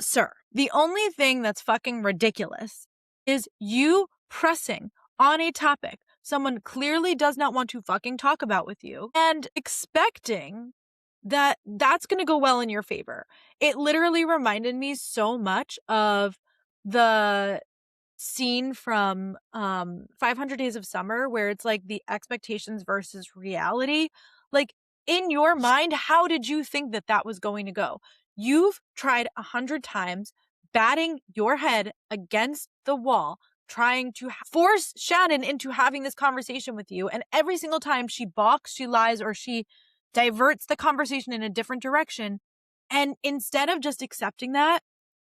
sir, the only thing that's fucking ridiculous is you pressing on a topic someone clearly does not want to fucking talk about with you and expecting that that's going to go well in your favor. It literally reminded me so much of the scene from 500 Days of Summer, where it's like the expectations versus reality. Like, in your mind, how did you think that that was going to go? You've tried 100 times batting your head against the wall, trying to force Shannon into having this conversation with you. And every single time she balks, she lies, or she diverts the conversation in a different direction. And instead of just accepting that,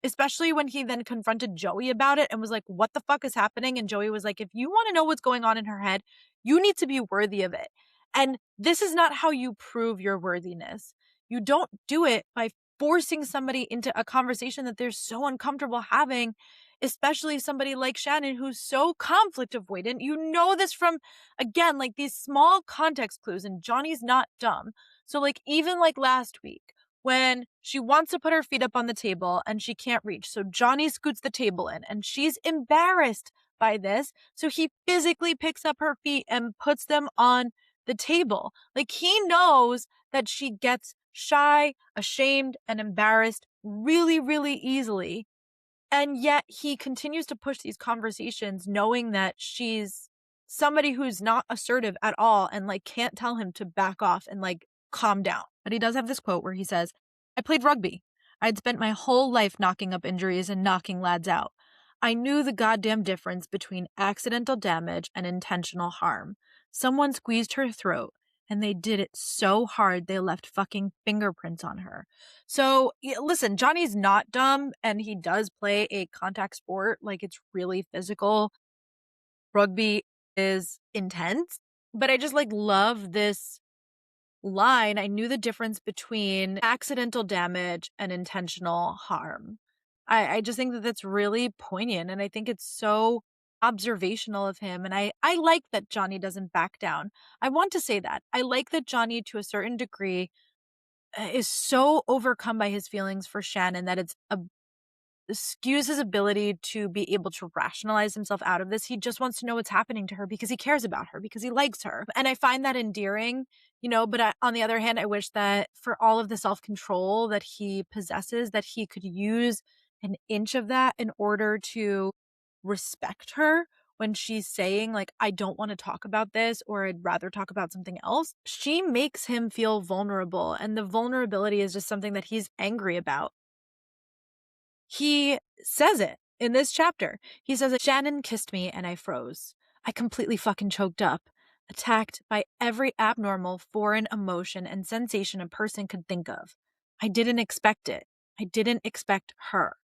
especially when he then confronted Joey about it and was like, what the fuck is happening? And Joey was like, if you want to know what's going on in her head, you need to be worthy of it. And this is not how you prove your worthiness. You don't do it by forcing somebody into a conversation that they're so uncomfortable having, especially somebody like Shannon, who's so conflict avoidant. You know this from, again, like these small context clues, and Johnny's not dumb. So like, even like last week, when she wants to put her feet up on the table and she can't reach. So Johnny scoots the table in, and she's embarrassed by this. So he physically picks up her feet and puts them on the table. Like, he knows that she gets shy, ashamed, and embarrassed really, really easily. And yet he continues to push these conversations knowing that she's somebody who's not assertive at all, and like can't tell him to back off and like calm down. But he does have this quote where he says, I played rugby. I'd spent my whole life knocking up injuries and knocking lads out. I knew the goddamn difference between accidental damage and intentional harm. Someone squeezed her throat, and they did it so hard they left fucking fingerprints on her. So listen, Johnny's not dumb, and he does play a contact sport. Like, it's really physical. Rugby is intense, but I just like love this line. I knew the difference between accidental damage and intentional harm. I just think that that's really poignant, and I think it's so observational of him. And I like that Johnny doesn't back down. I want to say that. I like that Johnny, to a certain degree, is so overcome by his feelings for Shannon that skews his ability to be able to rationalize himself out of this. He just wants to know what's happening to her because he cares about her, because he likes her. And I find that endearing, but on the other hand, I wish that for all of the self-control that he possesses, that he could use an inch of that in order to respect her when she's saying, like, I don't want to talk about this, or I'd rather talk about something else. She makes him feel vulnerable, and the vulnerability is just something that he's angry about. He says it in this chapter. He says, Shannon kissed me and I froze. I completely fucking choked up, attacked by every abnormal foreign emotion and sensation a person could think of. I didn't expect it. I didn't expect her.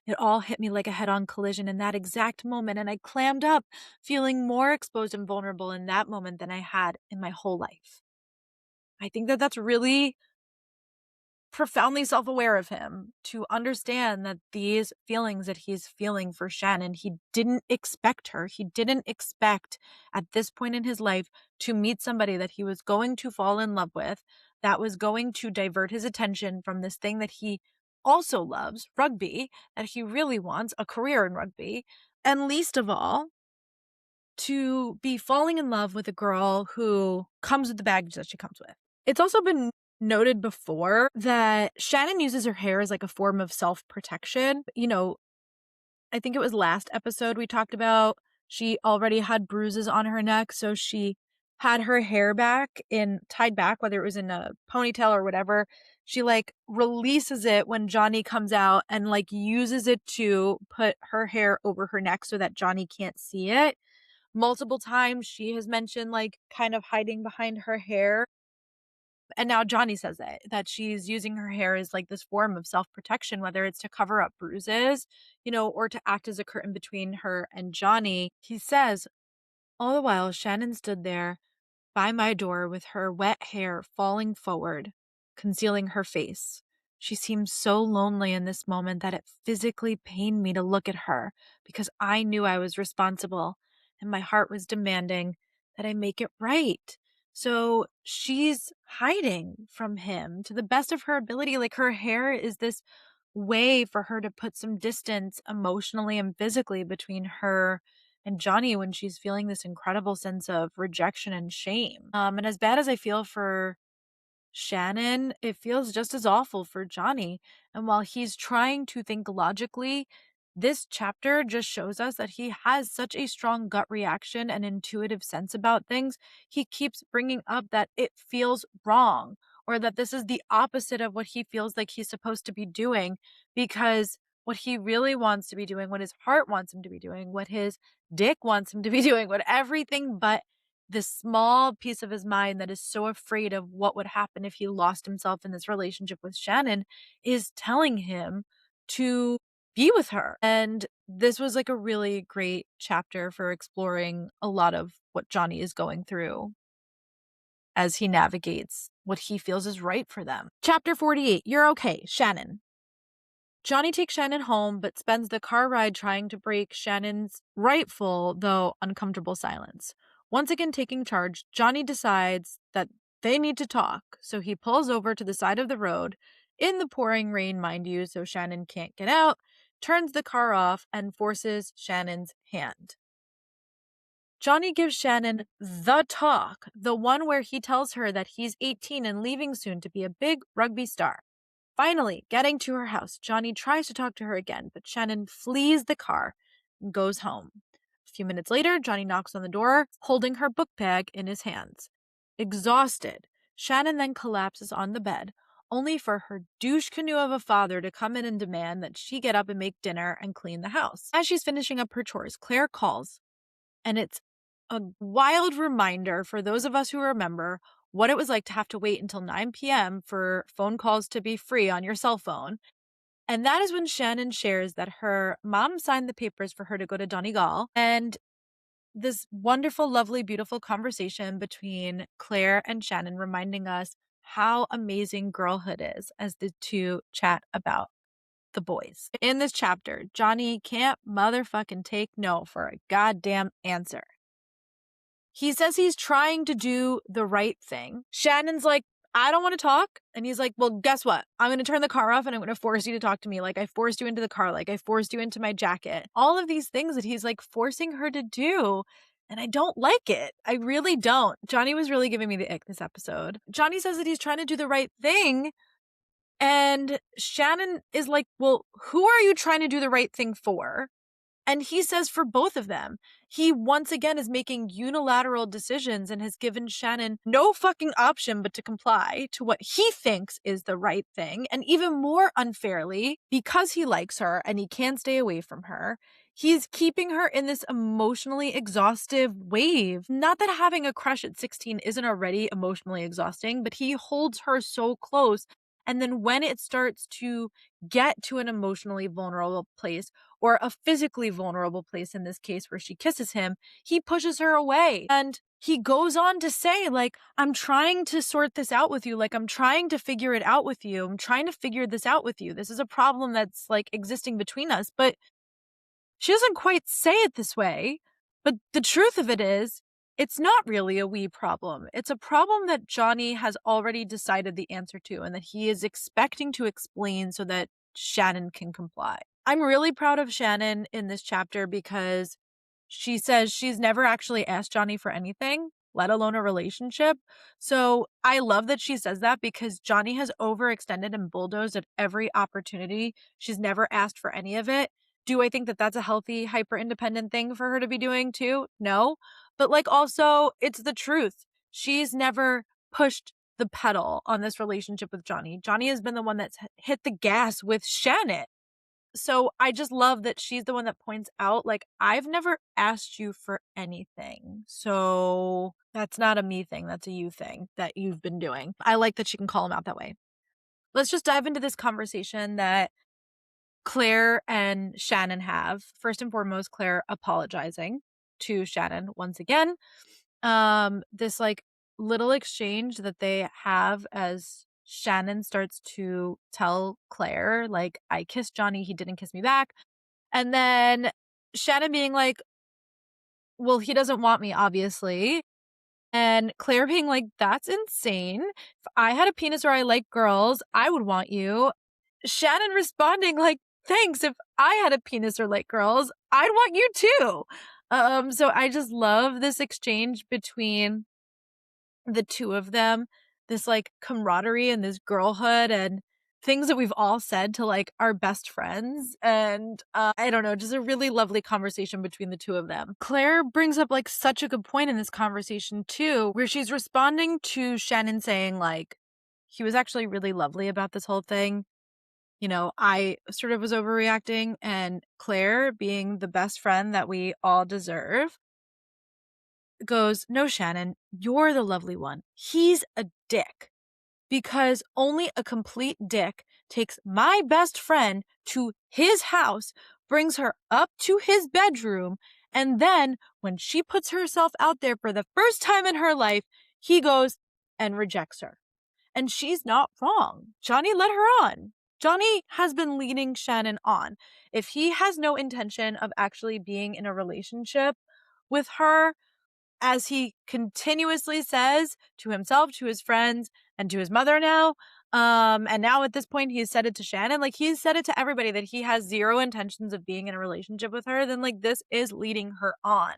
It all hit me like a head-on collision in that exact moment, and I clammed up, feeling more exposed and vulnerable in that moment than I had in my whole life. I think that that's really profoundly self-aware of him to understand that these feelings that he's feeling for Shannon, he didn't expect her. He didn't expect at this point in his life to meet somebody that he was going to fall in love with, that was going to divert his attention from this thing that he also loves, rugby, that he really wants a career in rugby, and least of all, to be falling in love with a girl who comes with the baggage that she comes with. It's also been noted before that Shannon uses her hair as like a form of self-protection. I think it was last episode we talked about she already had bruises on her neck, so she had her hair tied back, whether it was in a ponytail or whatever. She like releases it when Johnny comes out and like uses it to put her hair over her neck so that Johnny can't see it. Multiple times she has mentioned like kind of hiding behind her hair. And now Johnny says that she's using her hair as like this form of self-protection, whether it's to cover up bruises, or to act as a curtain between her and Johnny. He says, all the while Shannon stood there by my door with her wet hair falling forward, concealing her face. She seemed so lonely in this moment that it physically pained me to look at her because I knew I was responsible and my heart was demanding that I make it right. So she's hiding from him to the best of her ability. Like her hair is this way for her to put some distance emotionally and physically between her and Johnny when she's feeling this incredible sense of rejection and shame. And as bad as I feel for Shannon, it feels just as awful for Johnny. And while he's trying to think logically, this chapter just shows us that he has such a strong gut reaction and intuitive sense about things. He keeps bringing up that it feels wrong or that this is the opposite of what he feels like he's supposed to be doing, because what he really wants to be doing, what his heart wants him to be doing, what his dick wants him to be doing, what everything but this small piece of his mind that is so afraid of what would happen if he lost himself in this relationship with Shannon is telling him to be with her. And this was like a really great chapter for exploring a lot of what Johnny is going through as he navigates what he feels is right for them. Chapter 48, You're Okay, Shannon. Johnny takes Shannon home, but spends the car ride trying to break Shannon's rightful, though uncomfortable silence. Once again taking charge, Johnny decides that they need to talk, so he pulls over to the side of the road, in the pouring rain, mind you, so Shannon can't get out, turns the car off, and forces Shannon's hand. Johnny gives Shannon the talk, the one where he tells her that he's 18 and leaving soon to be a big rugby star. Finally, getting to her house, Johnny tries to talk to her again, but Shannon flees the car and goes home. A few minutes later, Johnny knocks on the door, holding her book bag in his hands. Exhausted, Shannon then collapses on the bed, only for her douche canoe of a father to come in and demand that she get up and make dinner and clean the house. As she's finishing up her chores, Claire calls, and it's a wild reminder for those of us who remember what it was like to have to wait until 9 p.m. for phone calls to be free on your cell phone. And that is when Shannon shares that her mom signed the papers for her to go to Donegal. And this wonderful, lovely, beautiful conversation between Claire and Shannon reminding us how amazing girlhood is as the two chat about the boys. In this chapter, Johnny can't motherfucking take no for a goddamn answer. He says he's trying to do the right thing. Shannon's like, I don't want to talk. And he's like, well, guess what? I'm going to turn the car off and I'm going to force you to talk to me. Like I forced you into the car. Like I forced you into my jacket. All of these things that he's like forcing her to do. And I don't like it. I really don't. Johnny was really giving me the ick this episode. Johnny says that he's trying to do the right thing. And Shannon is like, well, who are you trying to do the right thing for? And he says for both of them, he once again is making unilateral decisions and has given Shannon no fucking option but to comply to what he thinks is the right thing. And even more unfairly, because he likes her and he can't stay away from her, he's keeping her in this emotionally exhaustive wave. Not that having a crush at 16 isn't already emotionally exhausting, but he holds her so close. And then when it starts to get to an emotionally vulnerable place, or a physically vulnerable place in this case where she kisses him, he pushes her away. And he goes on to say, like, I'm trying to sort this out with you. Like, I'm trying to figure it out with you. I'm trying to figure this out with you. This is a problem that's like existing between us. But she doesn't quite say it this way. But the truth of it is, it's not really a we problem. It's a problem that Johnny has already decided the answer to and that he is expecting to explain so that Shannon can comply. I'm really proud of Shannon in this chapter because she says she's never actually asked Johnny for anything, let alone a relationship. So I love that she says that because Johnny has overextended and bulldozed at every opportunity. She's never asked for any of it. Do I think that that's a healthy, hyper independent thing for her to be doing too? No. But like also, it's the truth. She's never pushed the pedal on this relationship with Johnny. Johnny has been the one that's hit the gas with Shannon. So I just love that she's the one that points out, like, I've never asked you for anything. So that's not a me thing. That's a you thing that you've been doing. I like that she can call him out that way. Let's just dive into this conversation that Claire and Shannon have. First and foremost, Claire apologizing to Shannon once again. This like little exchange that they have as Shannon starts to tell Claire, like, I kissed Johnny, he didn't kiss me back. And then Shannon being like, well, he doesn't want me, obviously. And Claire being like, that's insane. If I had a penis or I like girls, I would want you. Shannon responding like, thanks. If I had a penis or like girls, I'd want you too. So I just love this exchange between the two of them, this like camaraderie and this girlhood and things that we've all said to like our best friends. And I don't know, just a really lovely conversation between the two of them. Claire brings up like such a good point in this conversation too, where she's responding to Shannon saying like, he was actually really lovely about this whole thing. You know, I sort of was overreacting, and Claire, being the best friend that we all deserve, goes, no, Shannon, you're the lovely one. He's a dick. Because only a complete dick takes my best friend to his house, brings her up to his bedroom, and then when she puts herself out there for the first time in her life, he goes and rejects her. And she's not wrong. Johnny led her on. Johnny has been leading Shannon on. If he has no intention of actually being in a relationship with her, as he continuously says to himself, to his friends, and to his mother now. And now at this point, he's said it to Shannon. Like, he's said it to everybody that he has zero intentions of being in a relationship with her. Then, like, this is leading her on.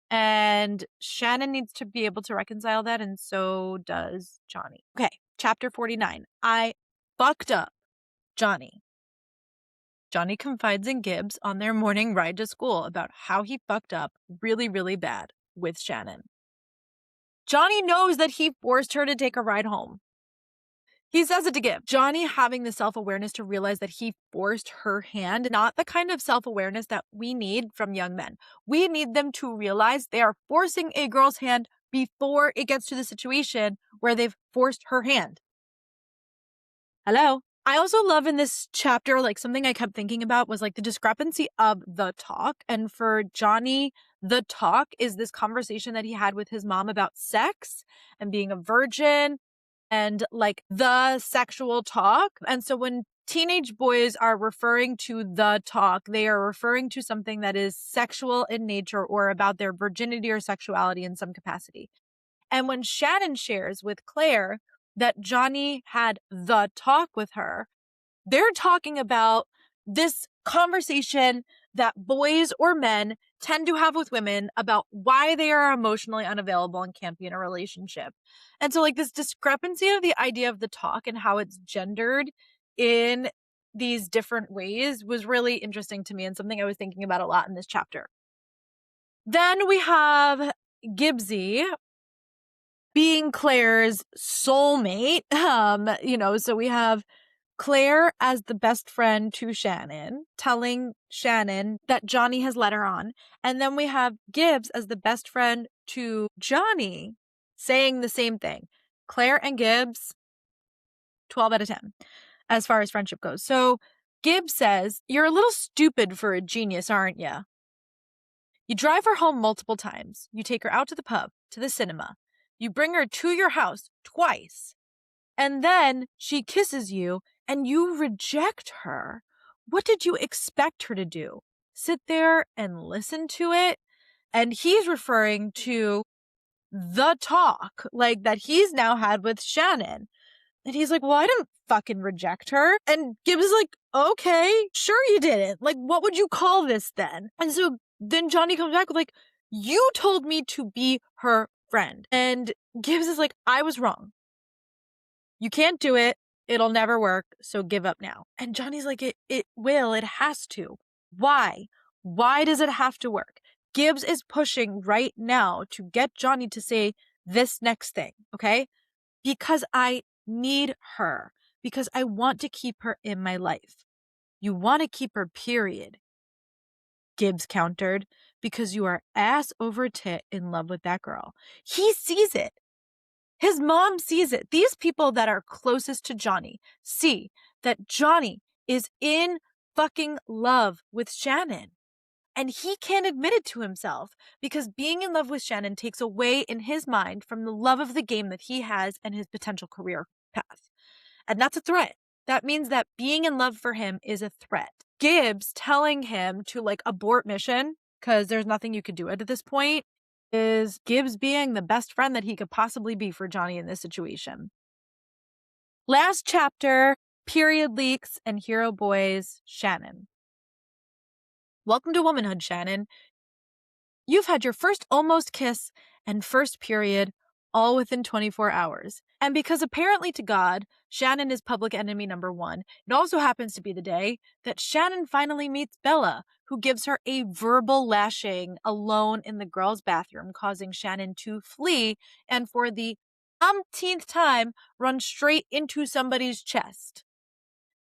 And Shannon needs to be able to reconcile that, and so does Johnny. Okay, chapter 49. I fucked up Johnny. Johnny confides in Gibbs on their morning ride to school about how he fucked up really, really bad with Shannon. Johnny knows that he forced her to take a ride home. He says it to Gibbs. Johnny having the self-awareness to realize that he forced her hand, not the kind of self-awareness that we need from young men. We need them to realize they are forcing a girl's hand before it gets to the situation where they've forced her hand. Hello? I also love in this chapter, like something I kept thinking about was like the discrepancy of the talk. And for Johnny, the talk is this conversation that he had with his mom about sex and being a virgin and like the sexual talk. And so when teenage boys are referring to the talk, they are referring to something that is sexual in nature or about their virginity or sexuality in some capacity. And when Shannon shares with Claire that Johnny had the talk with her, they're talking about this conversation that boys or men tend to have with women about why they are emotionally unavailable and can't be in a relationship. And so like this discrepancy of the idea of the talk and how it's gendered in these different ways was really interesting to me and something I was thinking about a lot in this chapter. Then we have Gibbsy being Claire's soulmate. So we have Claire as the best friend to Shannon, telling Shannon that Johnny has led her on. And then we have Gibbs as the best friend to Johnny, saying the same thing. Claire and Gibbs, 12 out of 10, as far as friendship goes. So Gibbs says, "You're a little stupid for a genius, aren't you? You drive her home multiple times. You take her out to the pub, to the cinema. You bring her to your house twice. And then she kisses you and you reject her. What did you expect her to do? Sit there and listen to it?" And he's referring to the talk like that he's now had with Shannon. And he's like, "Well, I didn't fucking reject her." And Gibbs is like, "Okay, sure you didn't. Like, what would you call this then?" And so then Johnny comes back with like, "You told me to be her friend." And Gibbs is like, "I was wrong. You can't do it. It'll never work. So give up now." And Johnny's like, it will. It has to. Why? Why does it have to work? Gibbs is pushing right now to get Johnny to say this next thing, okay? Because I need her. Because I want to keep her in my life. You want to keep her, period. Gibbs countered, because you are ass over tit in love with that girl. He sees it. His mom sees it. These people that are closest to Johnny see that Johnny is in fucking love with Shannon. And he can't admit it to himself because being in love with Shannon takes away in his mind from the love of the game that he has and his potential career path. And that's a threat. That means that being in love for him is a threat. Gibbs telling him to like abort mission because there's nothing you could do at this point is Gibbs being the best friend that he could possibly be for Johnny in this situation. Last chapter, period leaks and hero boys, Shannon. "Welcome to womanhood, Shannon. You've had your first almost kiss and first period all within 24 hours. And because apparently to God, Shannon is public enemy number one, it also happens to be the day that Shannon finally meets Bella, who gives her a verbal lashing alone in the girls' bathroom, causing Shannon to flee and for the umpteenth time run straight into somebody's chest.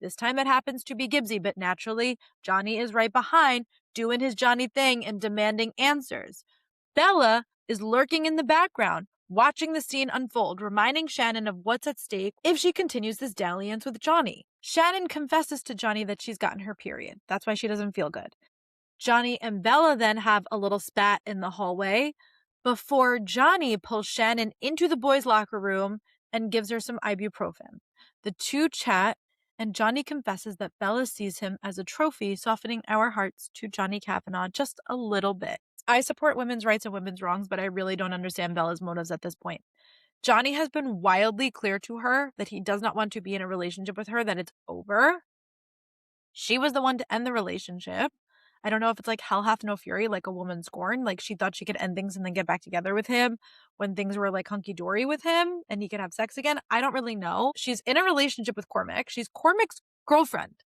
This time it happens to be Gibbsy, but naturally, Johnny is right behind, doing his Johnny thing and demanding answers. Bella is lurking in the background, watching the scene unfold, reminding Shannon of what's at stake if she continues this dalliance with Johnny. Shannon confesses to Johnny that she's gotten her period. That's why she doesn't feel good. Johnny and Bella then have a little spat in the hallway before Johnny pulls Shannon into the boys' locker room and gives her some ibuprofen. The two chat, and Johnny confesses that Bella sees him as a trophy, softening our hearts to Johnny Kavanagh just a little bit. I support women's rights and women's wrongs, but I really don't understand Bella's motives at this point. Johnny has been wildly clear to her that he does not want to be in a relationship with her, that it's over. She was the one to end the relationship. I don't know if it's like hell hath no fury, like a woman scorned. Like she thought she could end things and then get back together with him when things were like hunky-dory with him and he could have sex again. I don't really know. She's in a relationship with Cormac. She's Cormac's girlfriend.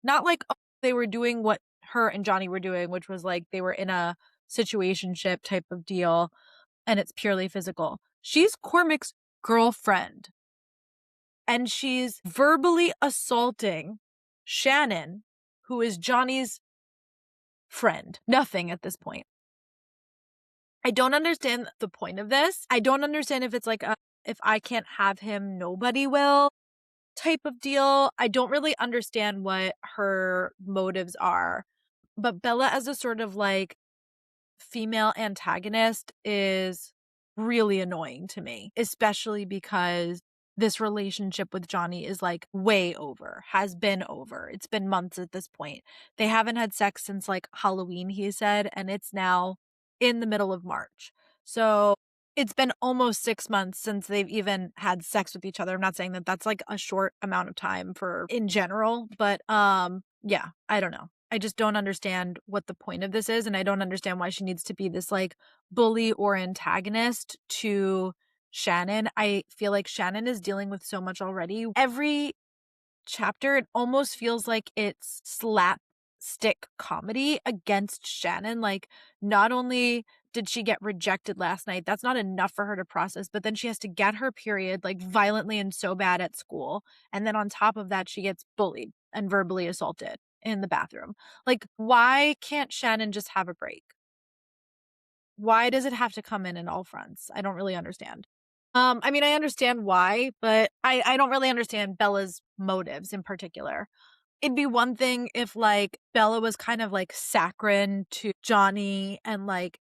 Not like they were doing what her and Johnny were doing, which was like they were in a situationship type of deal and it's purely physical. She's Cormac's girlfriend. And she's verbally assaulting Shannon, who is Johnny's friend. Nothing at this point. I don't understand the point of this. I don't understand if it's like a if I can't have him, nobody will type of deal. I don't really understand what her motives are. But Bella as a sort of like female antagonist is really annoying to me, especially because this relationship with Johnny is like way over, has been over. It's been months at this point. They haven't had sex since like Halloween, he said, and it's now in the middle of March. So it's been almost 6 months since they've even had sex with each other. I'm not saying that that's like a short amount of time for in general, but yeah, I don't know. I just don't understand what the point of this is, and I don't understand why she needs to be this like bully or antagonist to Shannon. I feel like Shannon is dealing with so much already. Every chapter, it almost feels like it's slapstick comedy against Shannon. Like, not only did she get rejected last night, that's not enough for her to process, but then she has to get her period like violently and so bad at school. And then on top of that, she gets bullied and verbally assaulted in the bathroom. Like, why can't Shannon just have a break? Why does it have to come in all fronts? I don't really understand. I mean, I understand why, but I don't really understand Bella's motives in particular. It'd be one thing if, like, Bella was kind of, like, saccharine to Johnny and, like,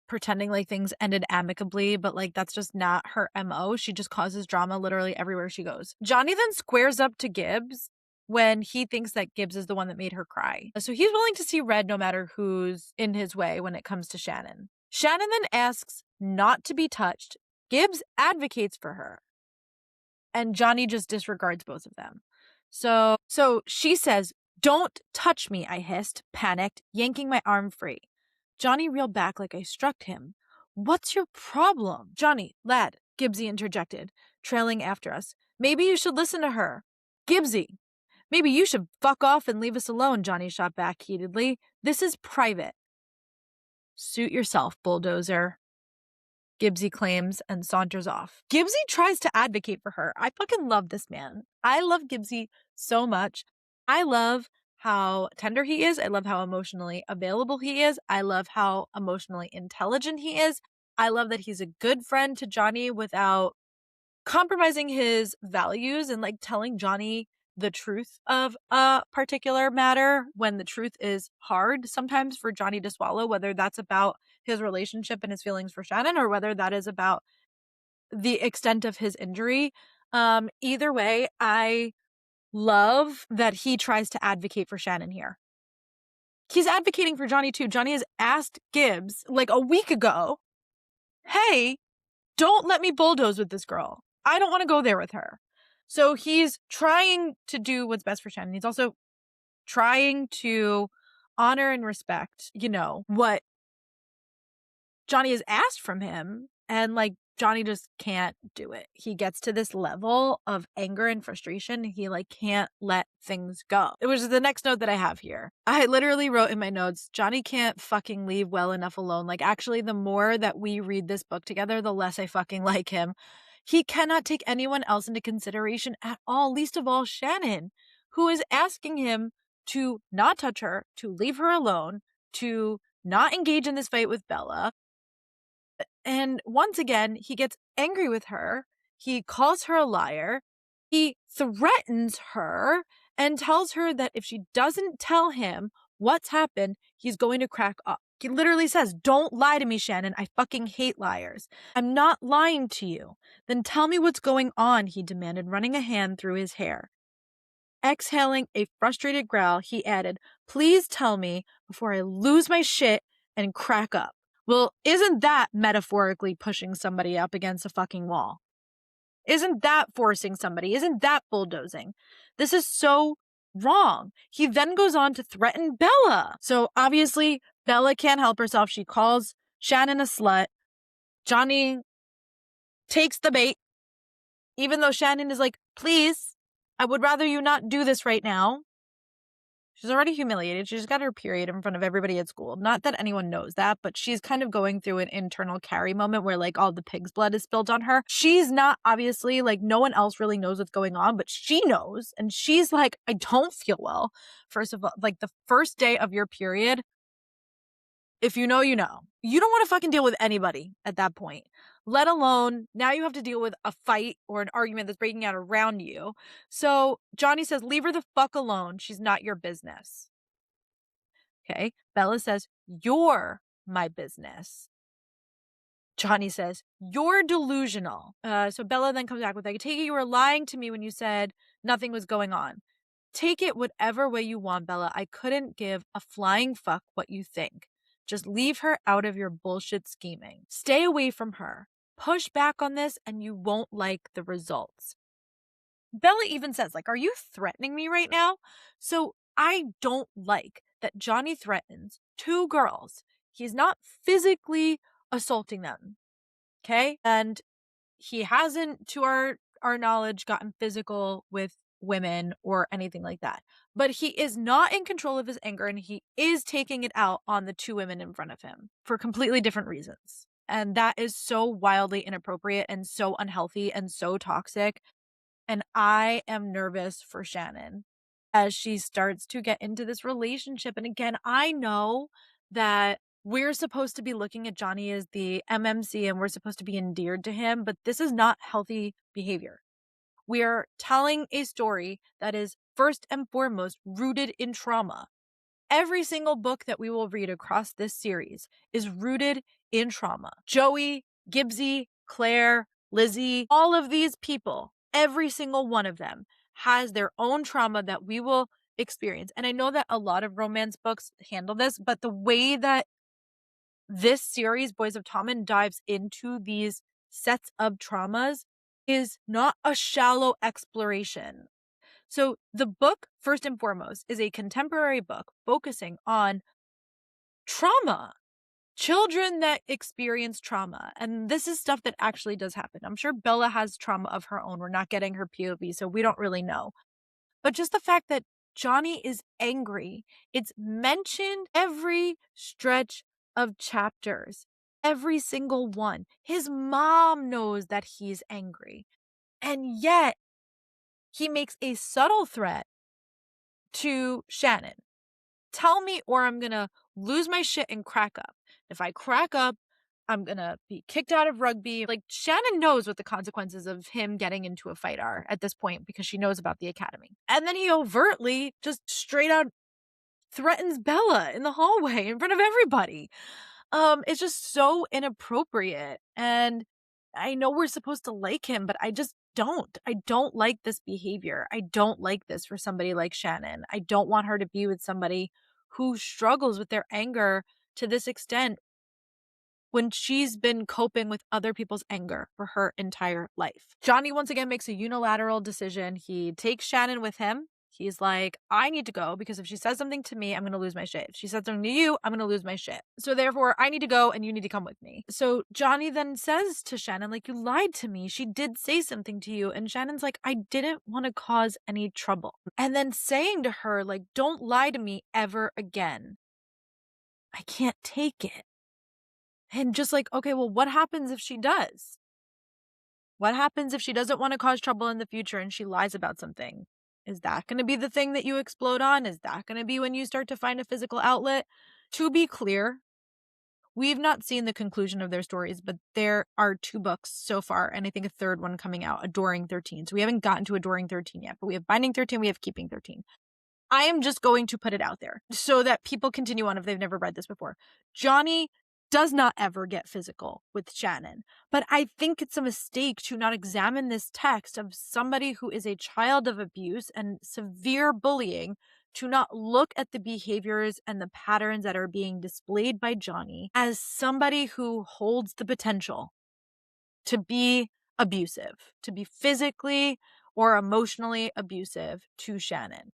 pretending like things ended amicably, but, like, that's just not her MO. She just causes drama literally everywhere she goes. Johnny then squares up to Gibbs when he thinks that Gibbs is the one that made her cry. So he's willing to see red no matter who's in his way when it comes to Shannon. Shannon then asks not to be touched. Gibbs advocates for her. And Johnny just disregards both of them. So she says, "Don't touch me," I hissed, panicked, yanking my arm free. Johnny reeled back like I struck him. "What's your problem?" "Johnny, lad," Gibbsy interjected, trailing after us. "Maybe you should listen to her." "Gibbsy, maybe you should fuck off and leave us alone," Johnny shot back heatedly. "This is private." "Suit yourself, bulldozer," Gibbsy claims and saunters off. Gibbsy tries to advocate for her. I fucking love this man. I love Gibbsy so much. I love how tender he is. I love how emotionally available he is. I love how emotionally intelligent he is. I love that he's a good friend to Johnny without compromising his values and, like, telling Johnny the truth of a particular matter when the truth is hard sometimes for Johnny to swallow, whether that's about his relationship and his feelings for Shannon or whether that is about the extent of his injury. Either way, I love that he tries to advocate for Shannon here. He's advocating for Johnny too. Johnny has asked Gibbs like a week ago, "Hey, don't let me bulldoze with this girl. I don't want to go there with her." So he's trying to do what's best for Shannon. He's also trying to honor and respect, what Johnny has asked from him. And, like, Johnny just can't do it. He gets to this level of anger and frustration. He, like, can't let things go. It was the next note that I have here. I literally wrote in my notes, Johnny can't fucking leave well enough alone. Like, actually, the more that we read this book together, the less I fucking like him. He cannot take anyone else into consideration at all, least of all Shannon, who is asking him to not touch her, to leave her alone, to not engage in this fight with Bella. And once again, he gets angry with her. He calls her a liar. He threatens her and tells her that if she doesn't tell him what's happened, he's going to crack up. He literally says, "Don't lie to me, Shannon. I fucking hate liars." "I'm not lying to you." "Then tell me what's going on," he demanded, running a hand through his hair. Exhaling a frustrated growl, he added, "Please tell me before I lose my shit and crack up." Well, isn't that metaphorically pushing somebody up against a fucking wall? Isn't that forcing somebody? Isn't that bulldozing? This is so wrong. He then goes on to threaten Bella. So obviously, Bella can't help herself. She calls Shannon a slut. Johnny takes the bait, even though Shannon is like, "Please, I would rather you not do this right now." She's already humiliated. She just got her period in front of everybody at school. Not that anyone knows that, but she's kind of going through an internal Carrie moment where, like, all the pig's blood is spilled on her. She's not, obviously, like, no one else really knows what's going on, but she knows. And she's like, "I don't feel well." First of all, like, the first day of your period, if you know, you know. You don't want to fucking deal with anybody at that point, let alone now you have to deal with a fight or an argument that's breaking out around you. So Johnny says, "Leave her the fuck alone. She's not your business." Okay. Bella says, "You're my business." Johnny says, "You're delusional." So Bella then comes back with, "I take it you were lying to me when you said nothing was going on." "Take it whatever way you want, Bella. I couldn't give a flying fuck what you think. Just leave her out of your bullshit scheming. Stay away from her. Push back on this and you won't like the results." Bella even says, like, "Are you threatening me right now?" So I don't like that Johnny threatens two girls. He's not physically assaulting them. Okay. And he hasn't, to our knowledge, gotten physical with women or anything like that. But he is not in control of his anger, and he is taking it out on the two women in front of him for completely different reasons. And that is so wildly inappropriate and so unhealthy and so toxic. And I am nervous for Shannon as she starts to get into this relationship. And again, I know that we're supposed to be looking at Johnny as the MMC and we're supposed to be endeared to him, but this is not healthy behavior. We are telling a story that is first and foremost rooted in trauma. Every single book that we will read across this series is rooted in trauma. Joey, Gibbsy, Claire, Lizzie, all of these people, every single one of them has their own trauma that we will experience. And I know that a lot of romance books handle this, but the way that this series, Boys of Tommen, dives into these sets of traumas is not a shallow exploration. So the book, first and foremost, is a contemporary book focusing on trauma, children that experience trauma. And this is stuff that actually does happen. I'm sure Bella has trauma of her own. We're not getting her POV, so we don't really know. But just the fact that Johnny is angry, it's mentioned every stretch of chapters, every single one. His mom knows that he's angry. And yet, he makes a subtle threat to Shannon. Tell me or I'm going to lose my shit and crack up. If I crack up, I'm going to be kicked out of rugby. Like, Shannon knows what the consequences of him getting into a fight are at this point because she knows about the academy. And then he overtly, just straight out threatens Bella in the hallway in front of everybody. It's just so inappropriate. And I know we're supposed to like him, but I just don't. I don't like this behavior. I don't like this for somebody like Shannon. I don't want her to be with somebody who struggles with their anger to this extent when she's been coping with other people's anger for her entire life. Johnny once again makes a unilateral decision. He takes Shannon with him. He's like, I need to go because if she says something to me, I'm going to lose my shit. If she says something to you, I'm going to lose my shit. So therefore, I need to go and you need to come with me. So Johnny then says to Shannon, like, you lied to me. She did say something to you. And Shannon's like, I didn't want to cause any trouble. And then saying to her, like, don't lie to me ever again. I can't take it. And just like, okay, well, what happens if she does? What happens if she doesn't want to cause trouble in the future and she lies about something? Is that going to be the thing that you explode on? Is that going to be when you start to find a physical outlet? To be clear, we've not seen the conclusion of their stories, but there are 2 books so far, and I think a third one coming out, Adoring 13. So we haven't gotten to Adoring 13 yet, but we have Binding 13, we have Keeping 13. I am just going to put it out there so that people continue on if they've never read this before. Johnny does not ever get physical with Shannon, but I think it's a mistake to not examine this text of somebody who is a child of abuse and severe bullying, to not look at the behaviors and the patterns that are being displayed by Johnny as somebody who holds the potential to be abusive, to be physically or emotionally abusive to Shannon.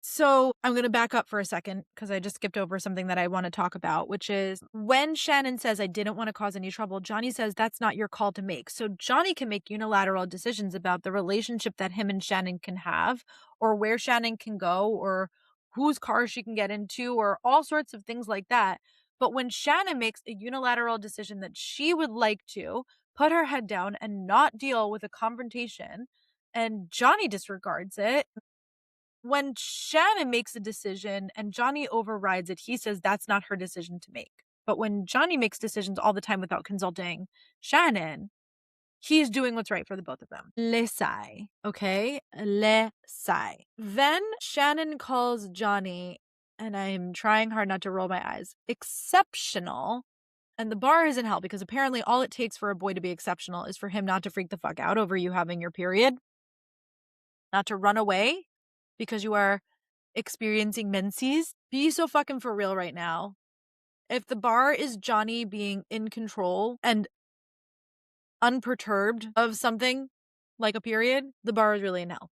So I'm going to back up for a second because I just skipped over something that I want to talk about, which is when Shannon says, I didn't want to cause any trouble, Johnny says that's not your call to make. So Johnny can make unilateral decisions about the relationship that him and Shannon can have, or where Shannon can go, or whose car she can get into, or all sorts of things like that. But when Shannon makes a unilateral decision that she would like to put her head down and not deal with a confrontation, and Johnny disregards it, when Shannon makes a decision and Johnny overrides it, he says that's not her decision to make. But when Johnny makes decisions all the time without consulting Shannon, he's doing what's right for the both of them. Lesai, okay? Lesai. Then Shannon calls Johnny, and I'm trying hard not to roll my eyes, exceptional. And the bar is in hell because apparently all it takes for a boy to be exceptional is for him not to freak the fuck out over you having your period, not to run away because you are experiencing menses. Be so fucking for real right now. If the bar is Johnny being in control and unperturbed of something like a period, the bar is really in hell.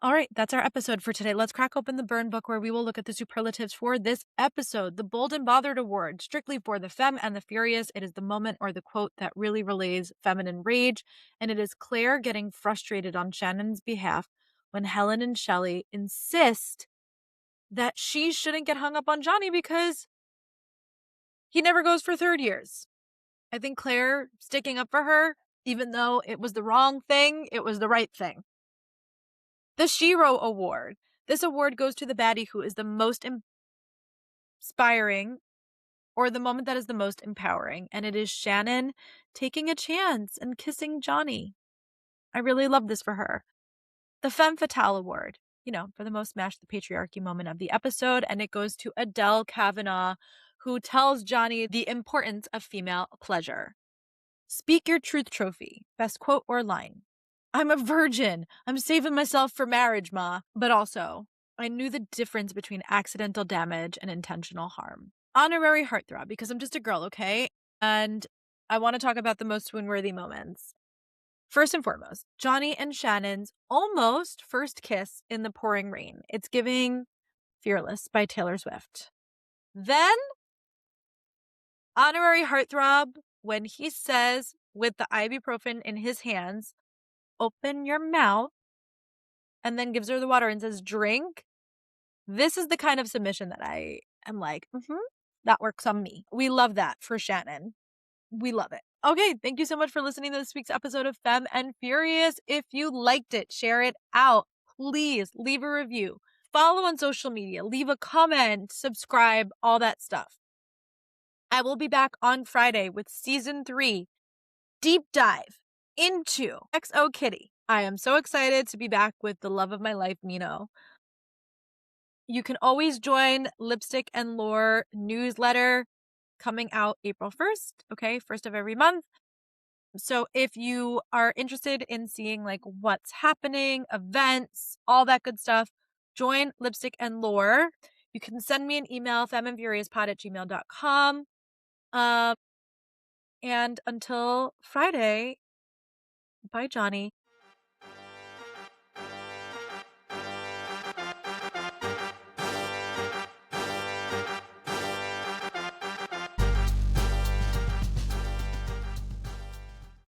All right, that's our episode for today. Let's crack open the burn book where we will look at the superlatives for this episode. The Bold and Bothered Award, strictly for the femme and the furious. It is the moment or the quote that really relays feminine rage, and it is Claire getting frustrated on Shannon's behalf when Helen and Shelley insist that she shouldn't get hung up on Johnny because he never goes for 3rd years. I think Claire sticking up for her, even though it was the wrong thing, it was the right thing. The Shiro Award. This award goes to the baddie who is the most inspiring, or the moment that is the most empowering, and it is Shannon taking a chance and kissing Johnny. I really love this for her. The Femme Fatale Award, for the most smash the patriarchy moment of the episode, and it goes to Adele Kavanagh, who tells Johnny the importance of female pleasure. Speak your truth trophy, best quote or line. I'm a virgin. I'm saving myself for marriage, ma. But also, I knew the difference between accidental damage and intentional harm. Honorary heartthrob, because I'm just a girl, okay? And I want to talk about the most swoon-worthy moments. First and foremost, Johnny and Shannon's almost first kiss in the pouring rain. It's giving Fearless by Taylor Swift. Then, honorary heartthrob when he says, with the ibuprofen in his hands, open your mouth, and then gives her the water and says, drink. This is the kind of submission that I am like, that works on me. We love that for Shannon. We love it. Okay, thank you so much for listening to this week's episode of Femme and Furious. If you liked it, share it out. Please leave a review. Follow on social media. Leave a comment. Subscribe. All that stuff. I will be back on Friday with Season 3. Deep dive into XO Kitty. I am so excited to be back with the love of my life, Mino. You can always join Lipstick and Lore newsletter coming out April 1st, okay? First of every month. So if you are interested in seeing like what's happening, events, all that good stuff, join Lipstick and Lore. You can send me an email, femmeandfuriouspod@gmail.com. And until Friday, bye, Johnny.